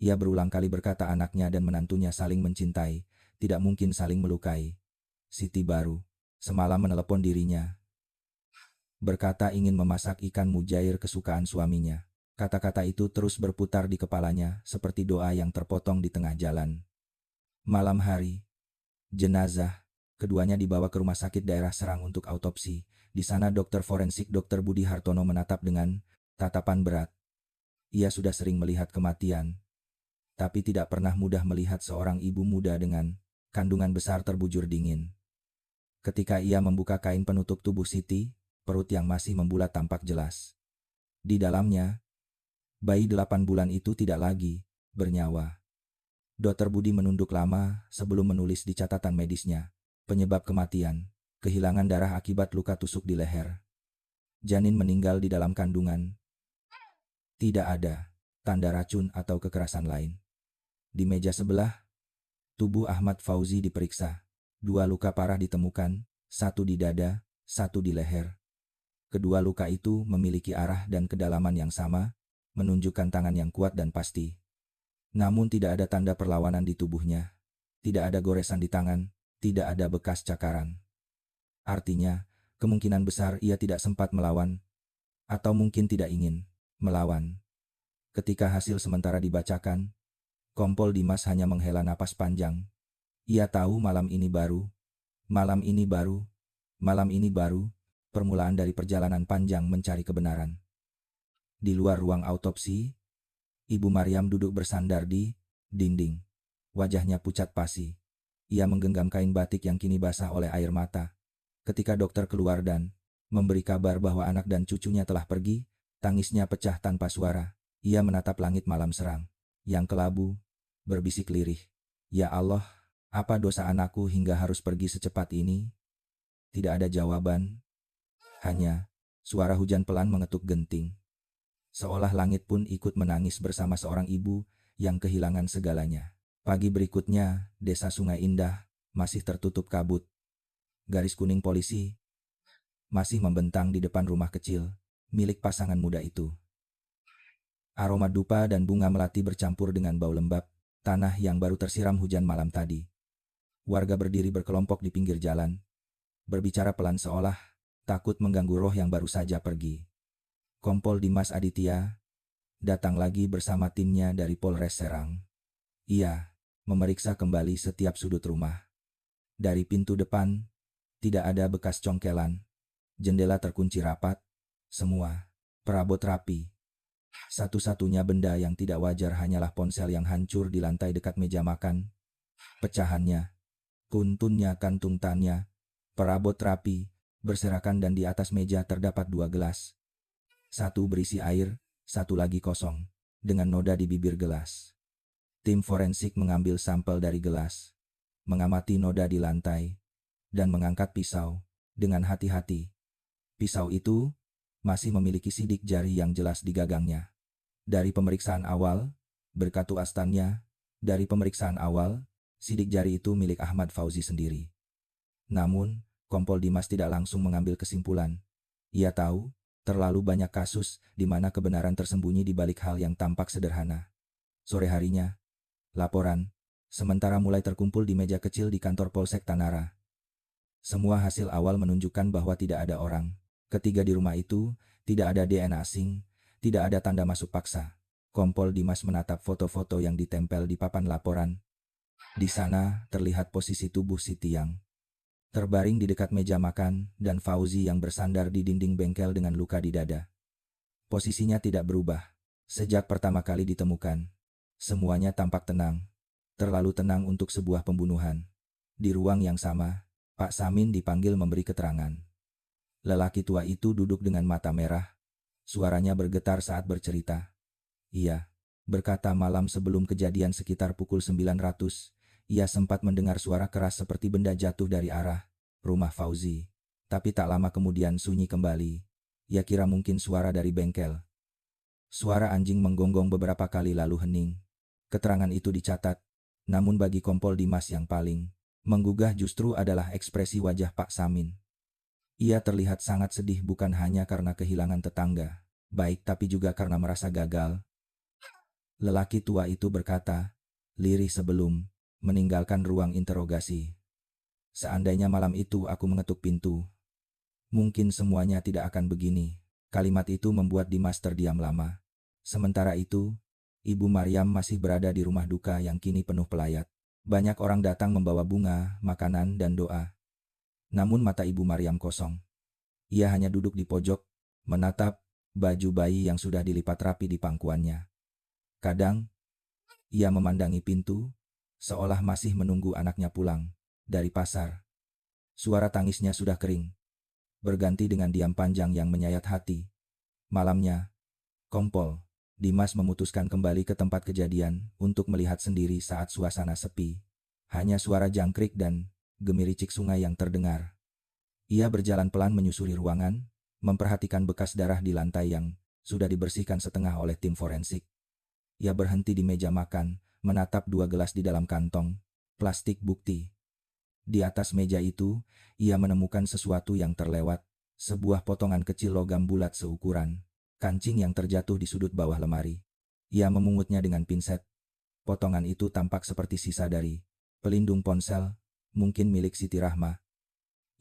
Ia berulang kali berkata anaknya dan menantunya saling mencintai, tidak mungkin saling melukai. Siti baru semalam menelepon dirinya. Berkata ingin memasak ikan mujair kesukaan suaminya. Kata-kata itu terus berputar di kepalanya seperti doa yang terpotong di tengah jalan. Malam hari, jenazah keduanya dibawa ke rumah sakit daerah Serang untuk autopsi. Di sana dokter forensik Dr. Budi Hartono menatap dengan tatapan berat. Ia sudah sering melihat kematian, tapi tidak pernah mudah melihat seorang ibu muda dengan kandungan besar terbujur dingin. Ketika ia membuka kain penutup tubuh Siti, perut yang masih membulat tampak jelas. Di dalamnya, bayi 8 bulan itu tidak lagi bernyawa. Dr. Budi menunduk lama sebelum menulis di catatan medisnya, penyebab kematian, kehilangan darah akibat luka tusuk di leher. Janin meninggal di dalam kandungan. Tidak ada tanda racun atau kekerasan lain. Di meja sebelah, tubuh Ahmad Fauzi diperiksa. 2 luka parah ditemukan, 1 di dada, 1 di leher. Kedua luka itu memiliki arah dan kedalaman yang sama, menunjukkan tangan yang kuat dan pasti. Namun tidak ada tanda perlawanan di tubuhnya. Tidak ada goresan di tangan, tidak ada bekas cakaran. Artinya, kemungkinan besar ia tidak sempat melawan, atau mungkin tidak ingin melawan. Ketika hasil sementara dibacakan, Kompol Dimas hanya menghela napas panjang. Ia tahu malam ini baru, permulaan dari perjalanan panjang mencari kebenaran. Di luar ruang autopsi, Ibu Maryam duduk bersandar di dinding. Wajahnya pucat pasi. Ia menggenggam kain batik yang kini basah oleh air mata. Ketika dokter keluar dan memberi kabar bahwa anak dan cucunya telah pergi, tangisnya pecah tanpa suara. Ia menatap langit malam Serang yang kelabu, berbisik lirih. Ya Allah, apa dosa anakku hingga harus pergi secepat ini? Tidak ada jawaban. Hanya suara hujan pelan mengetuk genting. Seolah langit pun ikut menangis bersama seorang ibu yang kehilangan segalanya. Pagi berikutnya, desa Sungai Indah masih tertutup kabut. Garis kuning polisi masih membentang di depan rumah kecil milik pasangan muda itu. Aroma dupa dan bunga melati bercampur dengan bau lembab tanah yang baru tersiram hujan malam tadi. Warga berdiri berkelompok di pinggir jalan, berbicara pelan seolah takut mengganggu roh yang baru saja pergi. Kompol Dimas Aditya datang lagi bersama timnya dari Polres Serang. Ia memeriksa kembali setiap sudut rumah. Dari pintu depan, tidak ada bekas congkelan. Jendela terkunci rapat, semua perabot rapi. Satu-satunya benda yang tidak wajar hanyalah ponsel yang hancur di lantai dekat meja makan. Pecahannya, kuntunnya, kantung tannya, perabot rapi, berserakan dan di atas meja terdapat 2 gelas. Satu berisi air, satu lagi kosong, dengan noda di bibir gelas. Tim forensik mengambil sampel dari gelas, mengamati noda di lantai, dan mengangkat pisau dengan hati-hati. Pisau itu masih memiliki sidik jari yang jelas di gagangnya. Dari pemeriksaan awal, berkatu astannya, sidik jari itu milik Ahmad Fauzi sendiri. Namun, Kompol Dimas tidak langsung mengambil kesimpulan. Ia tahu, terlalu banyak kasus di mana kebenaran tersembunyi di balik hal yang tampak sederhana. Sore harinya, laporan sementara mulai terkumpul di meja kecil di kantor Polsek Tanara. Semua hasil awal menunjukkan bahwa tidak ada orang ketiga di rumah itu, tidak ada DNA asing, tidak ada tanda masuk paksa. Kompol Dimas menatap foto-foto yang ditempel di papan laporan. Di sana terlihat posisi tubuh Siti yang terbaring di dekat meja makan dan Fauzi yang bersandar di dinding bengkel dengan luka di dada. Posisinya tidak berubah sejak pertama kali ditemukan. Semuanya tampak tenang, terlalu tenang untuk sebuah pembunuhan. Di ruang yang sama, Pak Samin dipanggil memberi keterangan. Lelaki tua itu duduk dengan mata merah. Suaranya bergetar saat bercerita. Ia berkata malam sebelum kejadian sekitar pukul 900, ia sempat mendengar suara keras seperti benda jatuh dari arah rumah Fauzi. Tapi tak lama kemudian sunyi kembali. Ia kira mungkin suara dari bengkel. Suara anjing menggonggong beberapa kali lalu hening. Keterangan itu dicatat, namun bagi Kompol Dimas yang paling menggugah justru adalah ekspresi wajah Pak Samin. Ia terlihat sangat sedih bukan hanya karena kehilangan tetangga baik tapi juga karena merasa gagal. Lelaki tua itu berkata, lirih sebelum meninggalkan ruang interogasi. Seandainya malam itu aku mengetuk pintu, mungkin semuanya tidak akan begini. Kalimat itu membuat Dimas terdiam lama. Sementara itu, Ibu Maryam masih berada di rumah duka yang kini penuh pelayat. Banyak orang datang membawa bunga, makanan, dan doa. Namun mata Ibu Maryam kosong. Ia hanya duduk di pojok, menatap baju bayi yang sudah dilipat rapi di pangkuannya. Kadang, ia memandangi pintu, seolah masih menunggu anaknya pulang dari pasar. Suara tangisnya sudah kering, berganti dengan diam panjang yang menyayat hati. Malamnya, Kompol Dimas memutuskan kembali ke tempat kejadian untuk melihat sendiri saat suasana sepi. Hanya suara jangkrik dan gemericik sungai yang terdengar. Ia berjalan pelan menyusuri ruangan, memperhatikan bekas darah di lantai yang sudah dibersihkan setengah oleh tim forensik. Ia berhenti di meja makan, menatap 2 gelas di dalam kantong plastik bukti. Di atas meja itu, ia menemukan sesuatu yang terlewat, sebuah potongan kecil logam bulat seukuran kancing yang terjatuh di sudut bawah lemari. Ia memungutnya dengan pinset. Potongan itu tampak seperti sisa dari pelindung ponsel, mungkin milik Siti Rahma.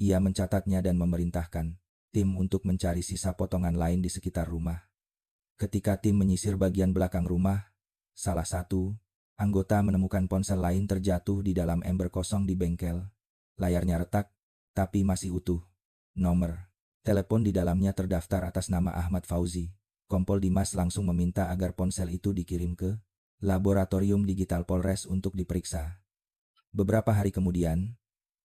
Ia mencatatnya dan memerintahkan tim untuk mencari sisa potongan lain di sekitar rumah. Ketika tim menyisir bagian belakang rumah, salah satu anggota menemukan ponsel lain terjatuh di dalam ember kosong di bengkel. Layarnya retak, tapi masih utuh. Nomor telepon di dalamnya terdaftar atas nama Ahmad Fauzi. Kompol Dimas langsung meminta agar ponsel itu dikirim ke Laboratorium Digital Polres untuk diperiksa. Beberapa hari kemudian,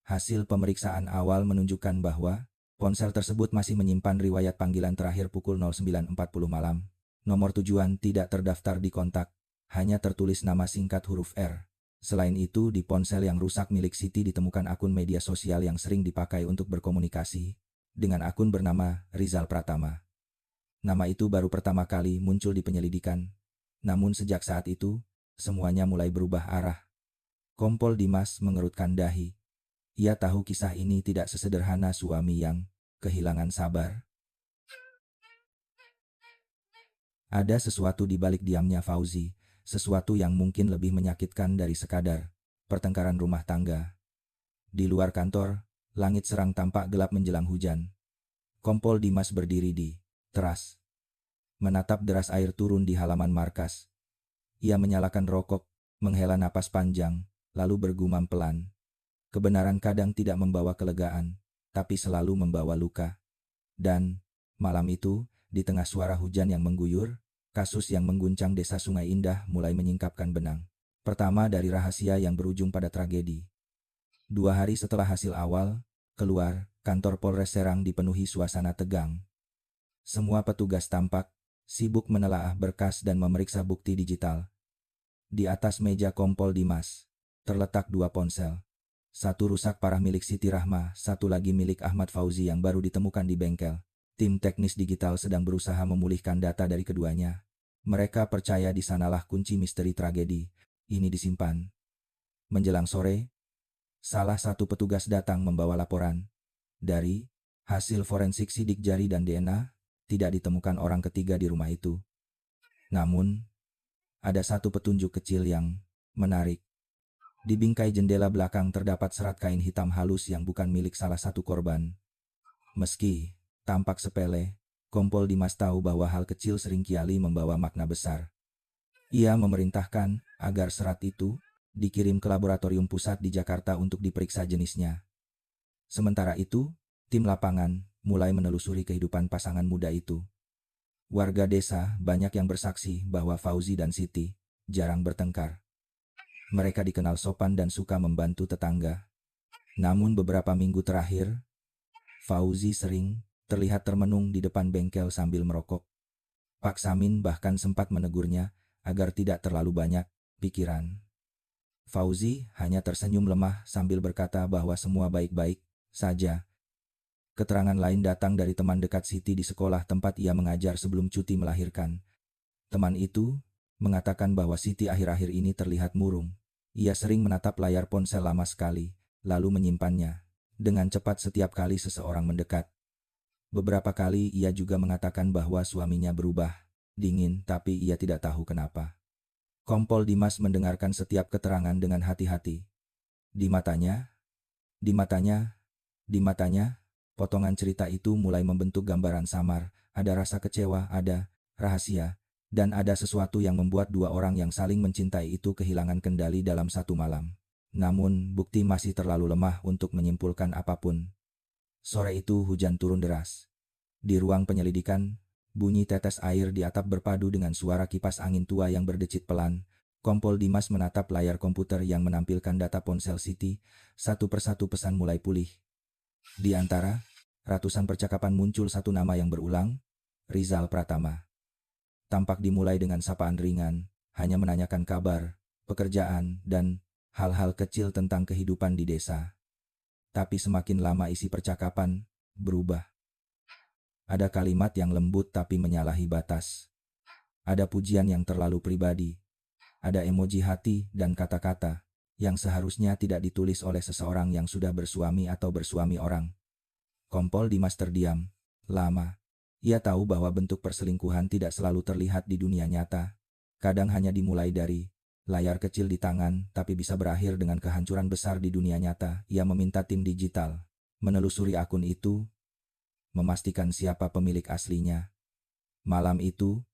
hasil pemeriksaan awal menunjukkan bahwa ponsel tersebut masih menyimpan riwayat panggilan terakhir pukul 09.40 malam. Nomor tujuan tidak terdaftar di kontak, hanya tertulis nama singkat huruf R. Selain itu, di ponsel yang rusak milik Siti ditemukan akun media sosial yang sering dipakai untuk berkomunikasi, dengan akun bernama Rizal Pratama. Nama itu baru pertama kali muncul di penyelidikan, namun sejak saat itu, semuanya mulai berubah arah. Kompol Dimas mengerutkan dahi. Ia tahu kisah ini tidak sesederhana suami yang kehilangan sabar. Ada sesuatu di balik diamnya Fauzi, sesuatu yang mungkin lebih menyakitkan dari sekadar pertengkaran rumah tangga. Di luar kantor, langit serang tampak gelap menjelang hujan. Kompol Dimas berdiri di teras, menatap deras air turun di halaman markas. Ia menyalakan rokok, menghela napas panjang, lalu bergumam pelan. Kebenaran kadang tidak membawa kelegaan, tapi selalu membawa luka. Dan malam itu, di tengah suara hujan yang mengguyur, kasus yang mengguncang desa Sungai Indah mulai menyingkapkan benang pertama dari rahasia yang berujung pada tragedi. 2 hari setelah hasil awal keluar, kantor Polres Serang dipenuhi suasana tegang. Semua petugas tampak sibuk menelaah berkas dan memeriksa bukti digital. Di atas meja Kompol Dimas terletak 2 ponsel. Satu rusak parah milik Siti Rahma, satu lagi milik Ahmad Fauzi yang baru ditemukan di bengkel. Tim teknis digital sedang berusaha memulihkan data dari keduanya. Mereka percaya di sanalah kunci misteri tragedi ini disimpan. Menjelang sore, salah satu petugas datang membawa laporan. Dari hasil forensik sidik jari dan DNA, tidak ditemukan orang ketiga di rumah itu. Namun, ada satu petunjuk kecil yang menarik. Di bingkai jendela belakang terdapat serat kain hitam halus yang bukan milik salah satu korban. Meski tampak sepele, Kompol Dimas tahu bahwa hal kecil seringkali membawa makna besar. Ia memerintahkan agar serat itu dikirim ke laboratorium pusat di Jakarta untuk diperiksa jenisnya. Sementara itu, tim lapangan mulai menelusuri kehidupan pasangan muda itu. Warga desa banyak yang bersaksi bahwa Fauzi dan Siti jarang bertengkar. Mereka dikenal sopan dan suka membantu tetangga. Namun beberapa minggu terakhir, Fauzi sering terlihat termenung di depan bengkel sambil merokok. Pak Samin bahkan sempat menegurnya agar tidak terlalu banyak pikiran. Fauzi hanya tersenyum lemah sambil berkata bahwa semua baik-baik saja. Keterangan lain datang dari teman dekat Siti di sekolah tempat ia mengajar sebelum cuti melahirkan. Teman itu mengatakan bahwa Siti akhir-akhir ini terlihat murung. Ia sering menatap layar ponsel lama sekali, lalu menyimpannya dengan cepat setiap kali seseorang mendekat. Beberapa kali ia juga mengatakan bahwa suaminya berubah dingin, tapi ia tidak tahu kenapa. Kompol Dimas mendengarkan setiap keterangan dengan hati-hati. Di matanya, di matanya, di matanya, potongan cerita itu mulai membentuk gambaran samar. Ada rasa kecewa, ada rahasia, dan ada sesuatu yang membuat dua orang yang saling mencintai itu kehilangan kendali dalam satu malam. Namun, bukti masih terlalu lemah untuk menyimpulkan apapun. Sore itu hujan turun deras. Di ruang penyelidikan, bunyi tetes air di atap berpadu dengan suara kipas angin tua yang berdecit pelan. Kompol Dimas menatap layar komputer yang menampilkan data ponsel Siti. Satu persatu pesan mulai pulih. Di antara ratusan percakapan muncul satu nama yang berulang, Rizal Pratama. Tampak dimulai dengan sapaan ringan, hanya menanyakan kabar, pekerjaan, dan hal-hal kecil tentang kehidupan di desa. Tapi semakin lama isi percakapan berubah. Ada kalimat yang lembut tapi menyalahi batas. Ada pujian yang terlalu pribadi. Ada emoji hati dan kata-kata yang seharusnya tidak ditulis oleh seseorang yang sudah bersuami atau bersuami orang. Kompol Dimas terdiam lama. Ia tahu bahwa bentuk perselingkuhan tidak selalu terlihat di dunia nyata. Kadang hanya dimulai dari layar kecil di tangan, tapi bisa berakhir dengan kehancuran besar di dunia nyata. Ia meminta tim digital menelusuri akun itu, memastikan siapa pemilik aslinya. Malam itu,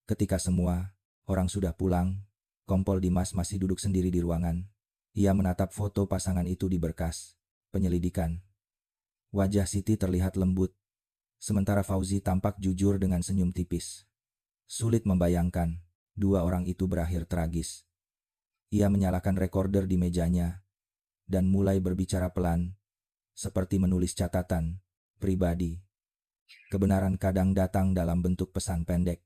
ketika semua orang sudah pulang, Kompol Dimas masih duduk sendiri di ruangan. Ia menatap foto pasangan itu di berkas penyelidikan. Wajah Siti terlihat lembut, sementara Fauzi tampak jujur dengan senyum tipis. Sulit membayangkan, dua orang itu berakhir tragis. Ia menyalakan recorder di mejanya, dan mulai berbicara pelan, seperti menulis catatan pribadi. Kebenaran kadang datang dalam bentuk pesan pendek.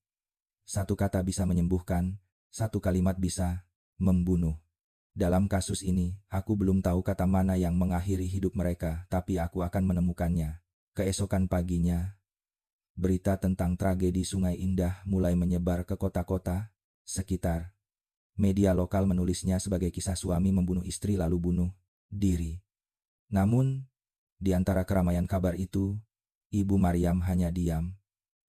Satu kata bisa menyembuhkan, satu kalimat bisa membunuh. Dalam kasus ini, aku belum tahu kata mana yang mengakhiri hidup mereka, tapi aku akan menemukannya. Keesokan paginya, berita tentang tragedi Sungai Indah mulai menyebar ke kota-kota sekitar. Media lokal menulisnya sebagai kisah suami membunuh istri lalu bunuh diri. Namun, di antara keramaian kabar itu, Ibu Maryam hanya diam.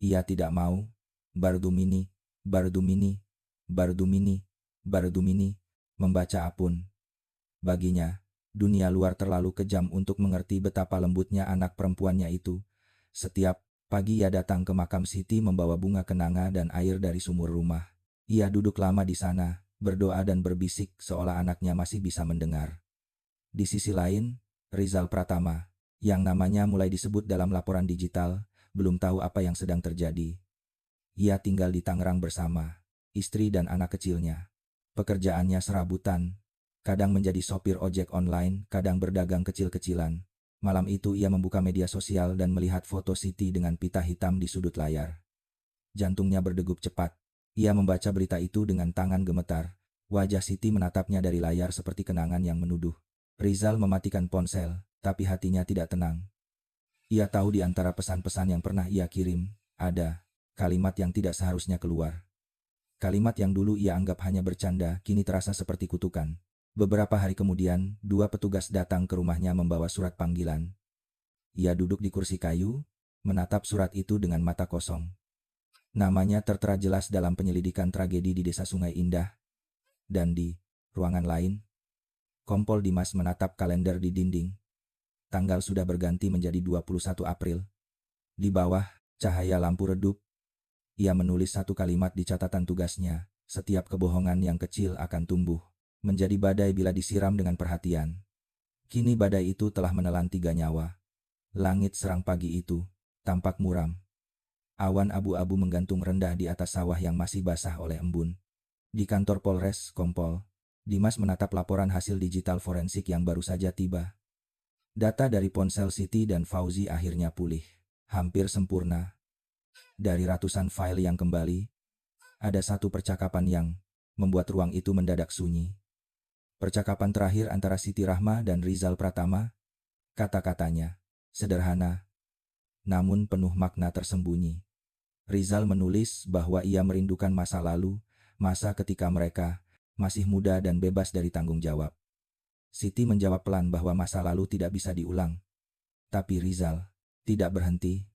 Ia tidak mau. Bardumini, Bardumini, Bardumini, Bardumini, membaca apun. Baginya, dunia luar terlalu kejam untuk mengerti betapa lembutnya anak perempuannya itu. Setiap pagi ia datang ke makam Siti membawa bunga kenanga dan air dari sumur rumah. Ia duduk lama di sana, berdoa dan berbisik seolah anaknya masih bisa mendengar. Di sisi lain, Rizal Pratama, yang namanya mulai disebut dalam laporan digital, belum tahu apa yang sedang terjadi. Ia tinggal di Tangerang bersama istri dan anak kecilnya. Pekerjaannya serabutan, kadang menjadi sopir ojek online, kadang berdagang kecil-kecilan. Malam itu ia membuka media sosial dan melihat foto Siti dengan pita hitam di sudut layar. Jantungnya berdegup cepat. Ia membaca berita itu dengan tangan gemetar. Wajah Siti menatapnya dari layar seperti kenangan yang menuduh. Rizal mematikan ponsel, tapi hatinya tidak tenang. Ia tahu di antara pesan-pesan yang pernah ia kirim, ada kalimat yang tidak seharusnya keluar. Kalimat yang dulu ia anggap hanya bercanda, kini terasa seperti kutukan. Beberapa hari kemudian, dua petugas datang ke rumahnya membawa surat panggilan. Ia duduk di kursi kayu, menatap surat itu dengan mata kosong. Namanya tertera jelas dalam penyelidikan tragedi di Desa Sungai Indah. Dan di ruangan lain, Kompol Dimas menatap kalender di dinding. Tanggal sudah berganti menjadi 21 April. Di bawah, cahaya lampu redup. Ia menulis satu kalimat di catatan tugasnya, setiap kebohongan yang kecil akan tumbuh menjadi badai bila disiram dengan perhatian. Kini badai itu telah menelan 3 nyawa. Langit serang pagi itu tampak muram. Awan abu-abu menggantung rendah di atas sawah yang masih basah oleh embun. Di kantor Polres, Kompol Dimas menatap laporan hasil digital forensik yang baru saja tiba. Data dari ponsel Siti dan Fauzi akhirnya pulih, hampir sempurna. Dari ratusan file yang kembali, ada satu percakapan yang membuat ruang itu mendadak sunyi. Percakapan terakhir antara Siti Rahma dan Rizal Pratama. Kata-katanya sederhana, namun penuh makna tersembunyi. Rizal menulis bahwa ia merindukan masa lalu, masa ketika mereka masih muda dan bebas dari tanggung jawab. Siti menjawab pelan bahwa masa lalu tidak bisa diulang. Tapi Rizal tidak berhenti.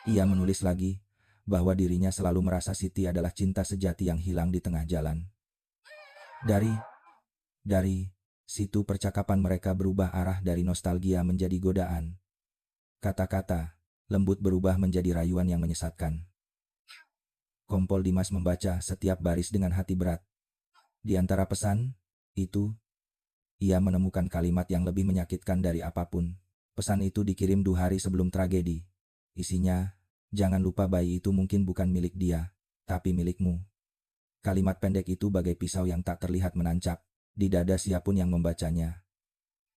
Ia menulis lagi bahwa dirinya selalu merasa Siti adalah cinta sejati yang hilang di tengah jalan. Dari situ percakapan mereka berubah arah dari nostalgia menjadi godaan. Kata-kata lembut berubah menjadi rayuan yang menyesatkan. Kompol Dimas membaca setiap baris dengan hati berat. Di antara pesan itu, ia menemukan kalimat yang lebih menyakitkan dari apapun. Pesan itu dikirim 2 hari sebelum tragedi. Isinya, jangan lupa bayi itu mungkin bukan milik dia, tapi milikmu. Kalimat pendek itu bagai pisau yang tak terlihat menancap di dada siapapun yang membacanya.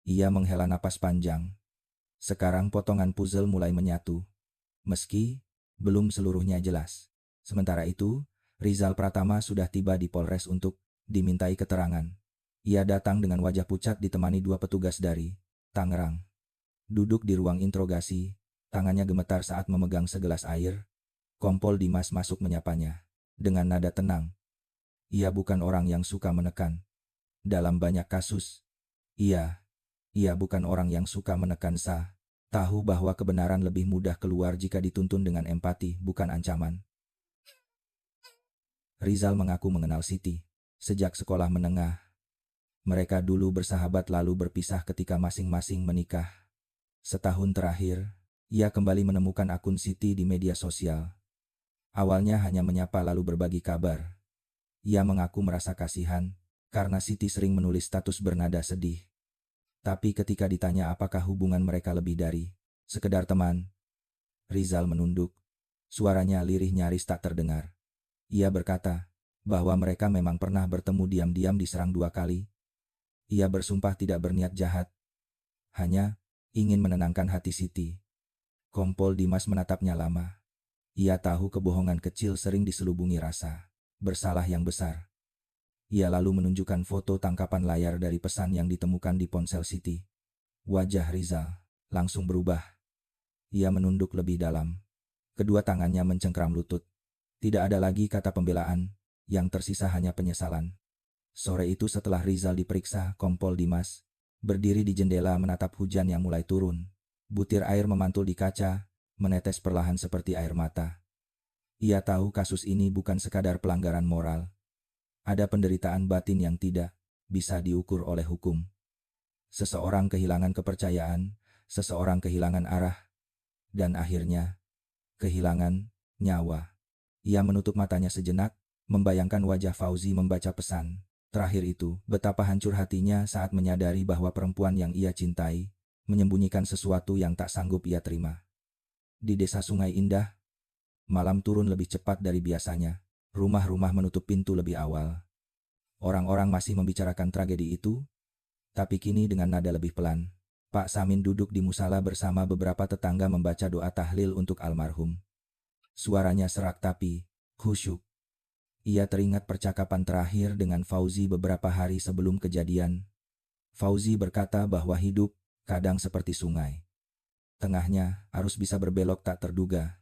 Ia menghela napas panjang. Sekarang potongan puzzle mulai menyatu. Meski belum seluruhnya jelas. Sementara itu, Rizal Pratama sudah tiba di Polres untuk dimintai keterangan. Ia datang dengan wajah pucat ditemani 2 petugas dari Tangerang. Duduk di ruang interogasi, tangannya gemetar saat memegang segelas air. Kompol Dimas masuk menyapanya. Dengan nada tenang. Ia bukan orang yang suka menekan. Dalam banyak kasus, ia bukan orang yang suka menekan tahu bahwa kebenaran lebih mudah keluar jika dituntun dengan empati, bukan ancaman. Rizal mengaku mengenal Siti sejak sekolah menengah. Mereka dulu bersahabat lalu berpisah ketika masing-masing menikah. Setahun terakhir, ia kembali menemukan akun Siti di media sosial. Awalnya hanya menyapa lalu berbagi kabar. Ia mengaku merasa kasihan karena Siti sering menulis status bernada sedih. Tapi ketika ditanya apakah hubungan mereka lebih dari sekedar teman, Rizal menunduk. Suaranya lirih nyaris tak terdengar. Ia berkata bahwa mereka memang pernah bertemu diam-diam diserang 2 kali. Ia bersumpah tidak berniat jahat. Hanya ingin menenangkan hati Siti. Kompol Dimas menatapnya lama. Ia tahu kebohongan kecil sering diselubungi rasa bersalah yang besar. Ia lalu menunjukkan foto tangkapan layar dari pesan yang ditemukan di ponsel Siti. Wajah Rizal langsung berubah. Ia menunduk lebih dalam. Kedua tangannya mencengkram lutut. Tidak ada lagi kata pembelaan, yang tersisa hanya penyesalan. Sore itu setelah Rizal diperiksa, Kompol Dimas berdiri di jendela menatap hujan yang mulai turun. Butir air memantul di kaca, menetes perlahan seperti air mata. Ia tahu kasus ini bukan sekadar pelanggaran moral. Ada penderitaan batin yang tidak bisa diukur oleh hukum. Seseorang kehilangan kepercayaan, seseorang kehilangan arah, dan akhirnya kehilangan nyawa. Ia menutup matanya sejenak, membayangkan wajah Fauzi membaca pesan. Terakhir itu, betapa hancur hatinya saat menyadari bahwa perempuan yang ia cintai menyembunyikan sesuatu yang tak sanggup ia terima. Di desa Sungai Indah, malam turun lebih cepat dari biasanya. Rumah-rumah menutup pintu lebih awal. Orang-orang masih membicarakan tragedi itu, tapi kini dengan nada lebih pelan. Pak Samin duduk di musala bersama beberapa tetangga membaca doa tahlil untuk almarhum. Suaranya serak tapi khusyuk. Ia teringat percakapan terakhir dengan Fauzi beberapa hari sebelum kejadian. Fauzi berkata bahwa hidup kadang seperti sungai. Tengahnya, arus bisa berbelok tak terduga.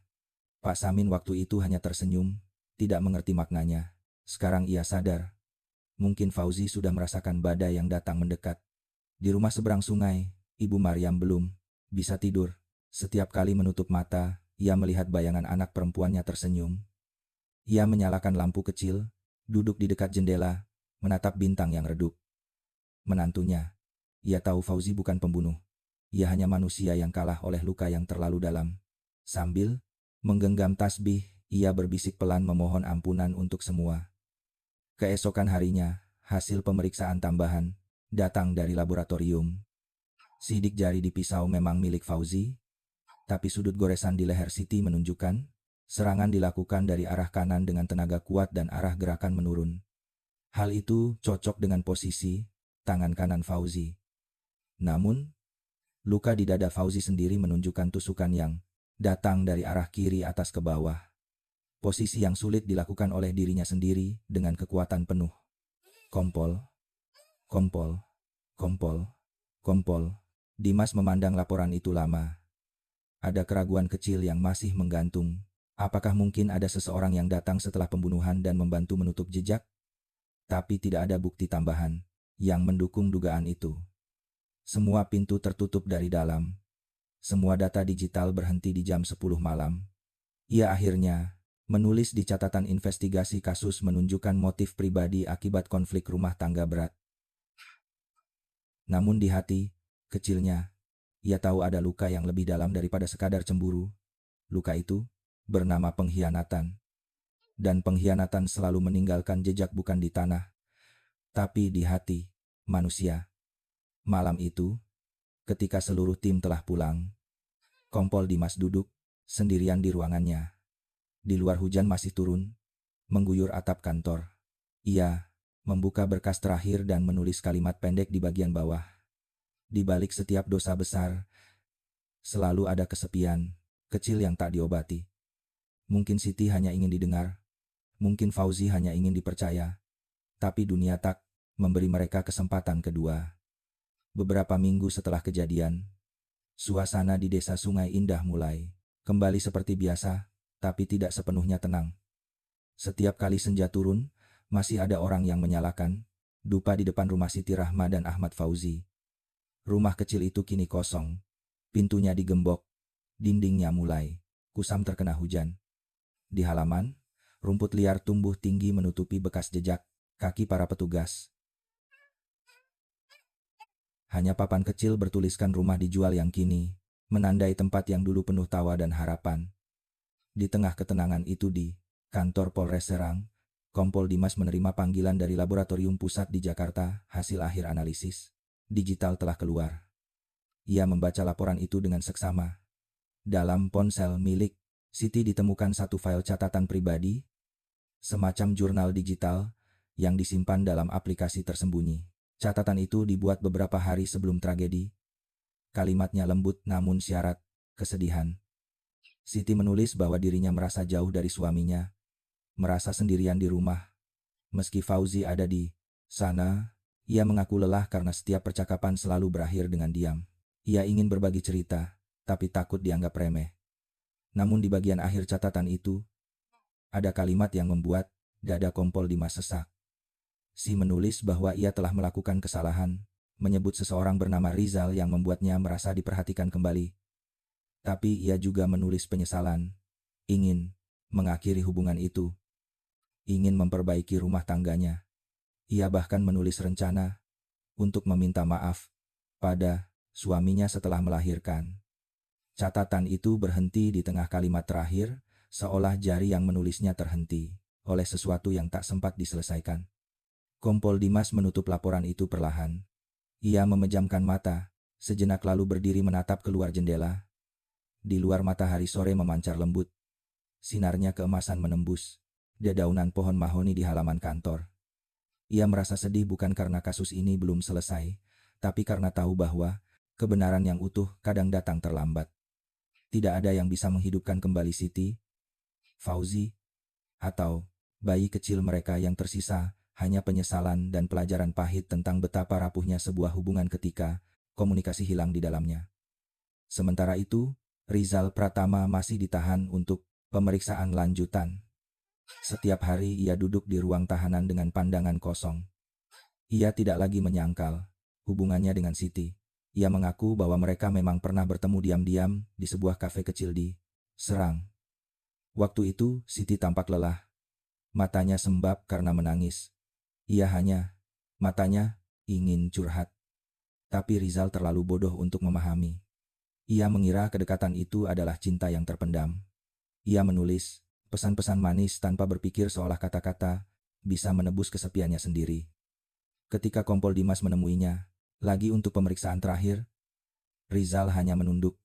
Pak Samin waktu itu hanya tersenyum, tidak mengerti maknanya. Sekarang ia sadar. Mungkin Fauzi sudah merasakan badai yang datang mendekat. Di rumah seberang sungai, Ibu Maryam belum bisa tidur. Setiap kali menutup mata, ia melihat bayangan anak perempuannya tersenyum. Ia menyalakan lampu kecil, duduk di dekat jendela, menatap bintang yang redup. Menantunya, ia tahu Fauzi bukan pembunuh. Ia hanya manusia yang kalah oleh luka yang terlalu dalam. Sambil menggenggam tasbih, ia berbisik pelan memohon ampunan untuk semua. Keesokan harinya, hasil pemeriksaan tambahan datang dari laboratorium. Sidik jari di pisau memang milik Fauzi, tapi sudut goresan di leher Siti menunjukkan serangan dilakukan dari arah kanan dengan tenaga kuat dan arah gerakan menurun. Hal itu cocok dengan posisi tangan kanan Fauzi. Namun, luka di dada Fauzi sendiri menunjukkan tusukan yang datang dari arah kiri atas ke bawah. Posisi yang sulit dilakukan oleh dirinya sendiri dengan kekuatan penuh. Kompol, kompol, kompol, kompol. Dimas memandang laporan itu lama. Ada keraguan kecil yang masih menggantung. Apakah mungkin ada seseorang yang datang setelah pembunuhan dan membantu menutup jejak? Tapi tidak ada bukti tambahan yang mendukung dugaan itu. Semua pintu tertutup dari dalam. Semua data digital berhenti di jam 10 malam. Ia akhirnya Menulis di catatan investigasi kasus menunjukkan motif pribadi akibat konflik rumah tangga berat. Namun di hati kecilnya, ia tahu ada luka yang lebih dalam daripada sekadar cemburu. Luka itu bernama pengkhianatan. Dan pengkhianatan selalu meninggalkan jejak bukan di tanah, tapi di hati manusia. Malam itu, ketika seluruh tim telah pulang, Kompol Dimas duduk sendirian di ruangannya. Di luar hujan masih turun, mengguyur atap kantor. Ia membuka berkas terakhir dan menulis kalimat pendek di bagian bawah. Di balik setiap dosa besar, selalu ada kesepian kecil yang tak diobati. Mungkin Siti hanya ingin didengar, mungkin Fauzi hanya ingin dipercaya, tapi dunia tak memberi mereka kesempatan kedua. Beberapa minggu setelah kejadian, suasana di desa Sungai Indah mulai kembali seperti biasa, tapi tidak sepenuhnya tenang. Setiap kali senja turun, masih ada orang yang menyalakan dupa di depan rumah Siti Rahma dan Ahmad Fauzi. Rumah kecil itu kini kosong, pintunya digembok, dindingnya mulai kusam terkena hujan. Di halaman, rumput liar tumbuh tinggi menutupi bekas jejak kaki para petugas. Hanya papan kecil bertuliskan rumah dijual yang kini menandai tempat yang dulu penuh tawa dan harapan. Di tengah ketenangan itu di kantor Polres Serang, Kompol Dimas menerima panggilan dari Laboratorium Pusat di Jakarta. Hasil akhir analisis digital telah keluar. Ia membaca laporan itu dengan seksama. Dalam ponsel milik Siti ditemukan satu file catatan pribadi, semacam jurnal digital yang disimpan dalam aplikasi tersembunyi. Catatan itu dibuat beberapa hari sebelum tragedi. Kalimatnya lembut namun syarat kesedihan. Siti menulis bahwa dirinya merasa jauh dari suaminya, merasa sendirian di rumah. Meski Fauzi ada di sana, ia mengaku lelah karena setiap percakapan selalu berakhir dengan diam. Ia ingin berbagi cerita, tapi takut dianggap remeh. Namun di bagian akhir catatan itu, ada kalimat yang membuat dada Kompol Dimas sesak. Si menulis bahwa ia telah melakukan kesalahan, menyebut seseorang bernama Rizal yang membuatnya merasa diperhatikan kembali. Tapi ia juga menulis penyesalan, ingin mengakhiri hubungan itu, ingin memperbaiki rumah tangganya. Ia bahkan menulis rencana untuk meminta maaf pada suaminya setelah melahirkan. Catatan itu berhenti di tengah kalimat terakhir, seolah jari yang menulisnya terhenti oleh sesuatu yang tak sempat diselesaikan. Kompol Dimas menutup laporan itu perlahan. Ia memejamkan mata, sejenak lalu berdiri menatap keluar jendela. Di luar matahari sore memancar lembut. Sinarnya keemasan menembus dedaunan pohon mahoni di halaman kantor. Ia merasa sedih bukan karena kasus ini belum selesai, tapi karena tahu bahwa kebenaran yang utuh kadang datang terlambat. Tidak ada yang bisa menghidupkan kembali Siti, Fauzi, atau bayi kecil mereka. Yang tersisa hanya penyesalan dan pelajaran pahit tentang betapa rapuhnya sebuah hubungan ketika komunikasi hilang di dalamnya. Sementara itu, Rizal Pratama masih ditahan untuk pemeriksaan lanjutan. Setiap hari ia duduk di ruang tahanan dengan pandangan kosong. Ia tidak lagi menyangkal hubungannya dengan Siti. Ia mengaku bahwa mereka memang pernah bertemu diam-diam di sebuah kafe kecil di Serang. Waktu itu Siti tampak lelah. Matanya sembab karena menangis. Ia hanya matanya ingin curhat. Tapi Rizal terlalu bodoh untuk memahami. Ia mengira kedekatan itu adalah cinta yang terpendam. Ia menulis pesan-pesan manis tanpa berpikir seolah kata-kata bisa menebus kesepiannya sendiri. Ketika Kompol Dimas menemuinya lagi untuk pemeriksaan terakhir, Rizal hanya menunduk.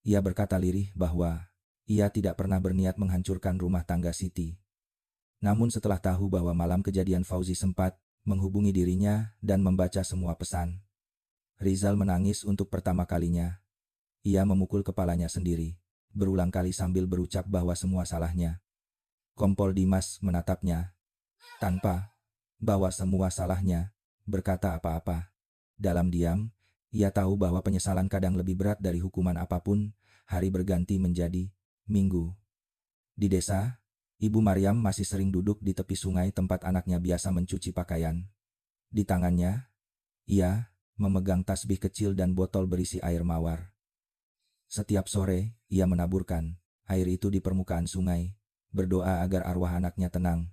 Ia berkata lirih bahwa ia tidak pernah berniat menghancurkan rumah tangga Siti. Namun setelah tahu bahwa malam kejadian Fauzi sempat menghubungi dirinya dan membaca semua pesan, Rizal menangis untuk pertama kalinya. Ia memukul kepalanya sendiri, berulang kali sambil berucap bahwa semua salahnya. Kompol Dimas menatapnya, tanpa bahwa semua salahnya berkata apa-apa. Dalam diam, ia tahu bahwa penyesalan kadang lebih berat dari hukuman apapun. Hari berganti menjadi minggu. Di desa, Ibu Maryam masih sering duduk di tepi sungai tempat anaknya biasa mencuci pakaian. Di tangannya, ia memegang tasbih kecil dan botol berisi air mawar. Setiap sore, ia menaburkan air itu di permukaan sungai, berdoa agar arwah anaknya tenang.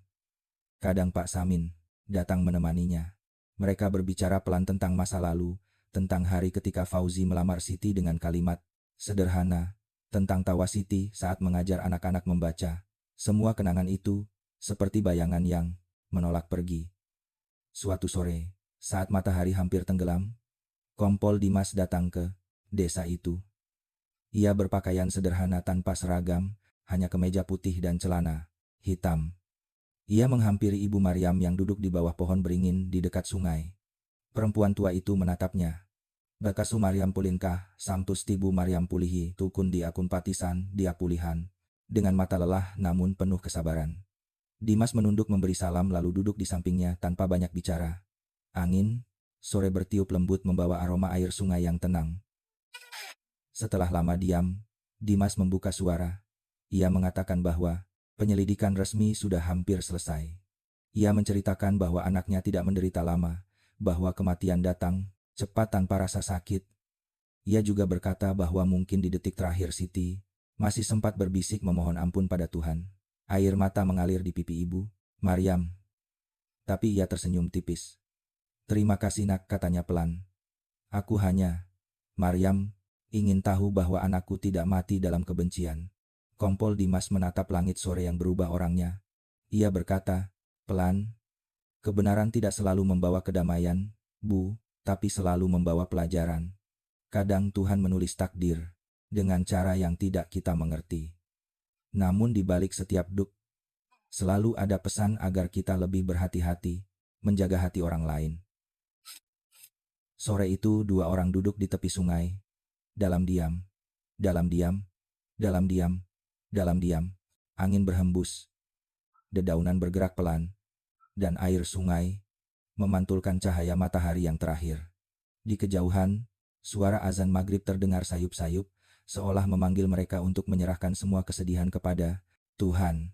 Kadang Pak Samin datang menemaninya. Mereka berbicara pelan tentang masa lalu, tentang hari ketika Fauzi melamar Siti dengan kalimat sederhana, tentang tawa Siti saat mengajar anak-anak membaca. Semua kenangan itu seperti bayangan yang menolak pergi. Suatu sore, saat matahari hampir tenggelam, Kompol Dimas datang ke desa itu. Ia berpakaian sederhana tanpa seragam, hanya kemeja putih dan celana hitam. Ia menghampiri Ibu Maryam yang duduk di bawah pohon beringin di dekat sungai. Perempuan tua itu menatapnya. Bakasu Maryam pulinkah, samtus tibu Maryam pulihi, tukun di akun patisan, dia pulihan. Dengan mata lelah namun penuh kesabaran. Dimas menunduk memberi salam lalu duduk di sampingnya tanpa banyak bicara. Angin sore bertiup lembut membawa aroma air sungai yang tenang. Setelah lama diam, Dimas membuka suara. Ia mengatakan bahwa penyelidikan resmi sudah hampir selesai. Ia menceritakan bahwa anaknya tidak menderita lama, bahwa kematian datang cepat tanpa rasa sakit. Ia juga berkata bahwa mungkin di detik terakhir Siti masih sempat berbisik memohon ampun pada Tuhan. Air mata mengalir di pipi Ibu Maryam. Tapi ia tersenyum tipis. Terima kasih nak, katanya pelan. Aku hanya, Maryam, ingin tahu bahwa anakku tidak mati dalam kebencian. Kompol Dimas menatap langit sore yang berubah orangnya. Ia berkata, pelan, kebenaran tidak selalu membawa kedamaian, Bu, tapi selalu membawa pelajaran. Kadang Tuhan menulis takdir dengan cara yang tidak kita mengerti. Namun di balik setiap duk, selalu ada pesan agar kita lebih berhati-hati, menjaga hati orang lain. Sore itu dua orang duduk di tepi sungai. Dalam diam, dalam diam, dalam diam, dalam diam. Angin berhembus. Dedaunan bergerak pelan. Dan air sungai memantulkan cahaya matahari yang terakhir. Di kejauhan, suara azan maghrib terdengar sayup-sayup, seolah memanggil mereka untuk menyerahkan semua kesedihan kepada Tuhan.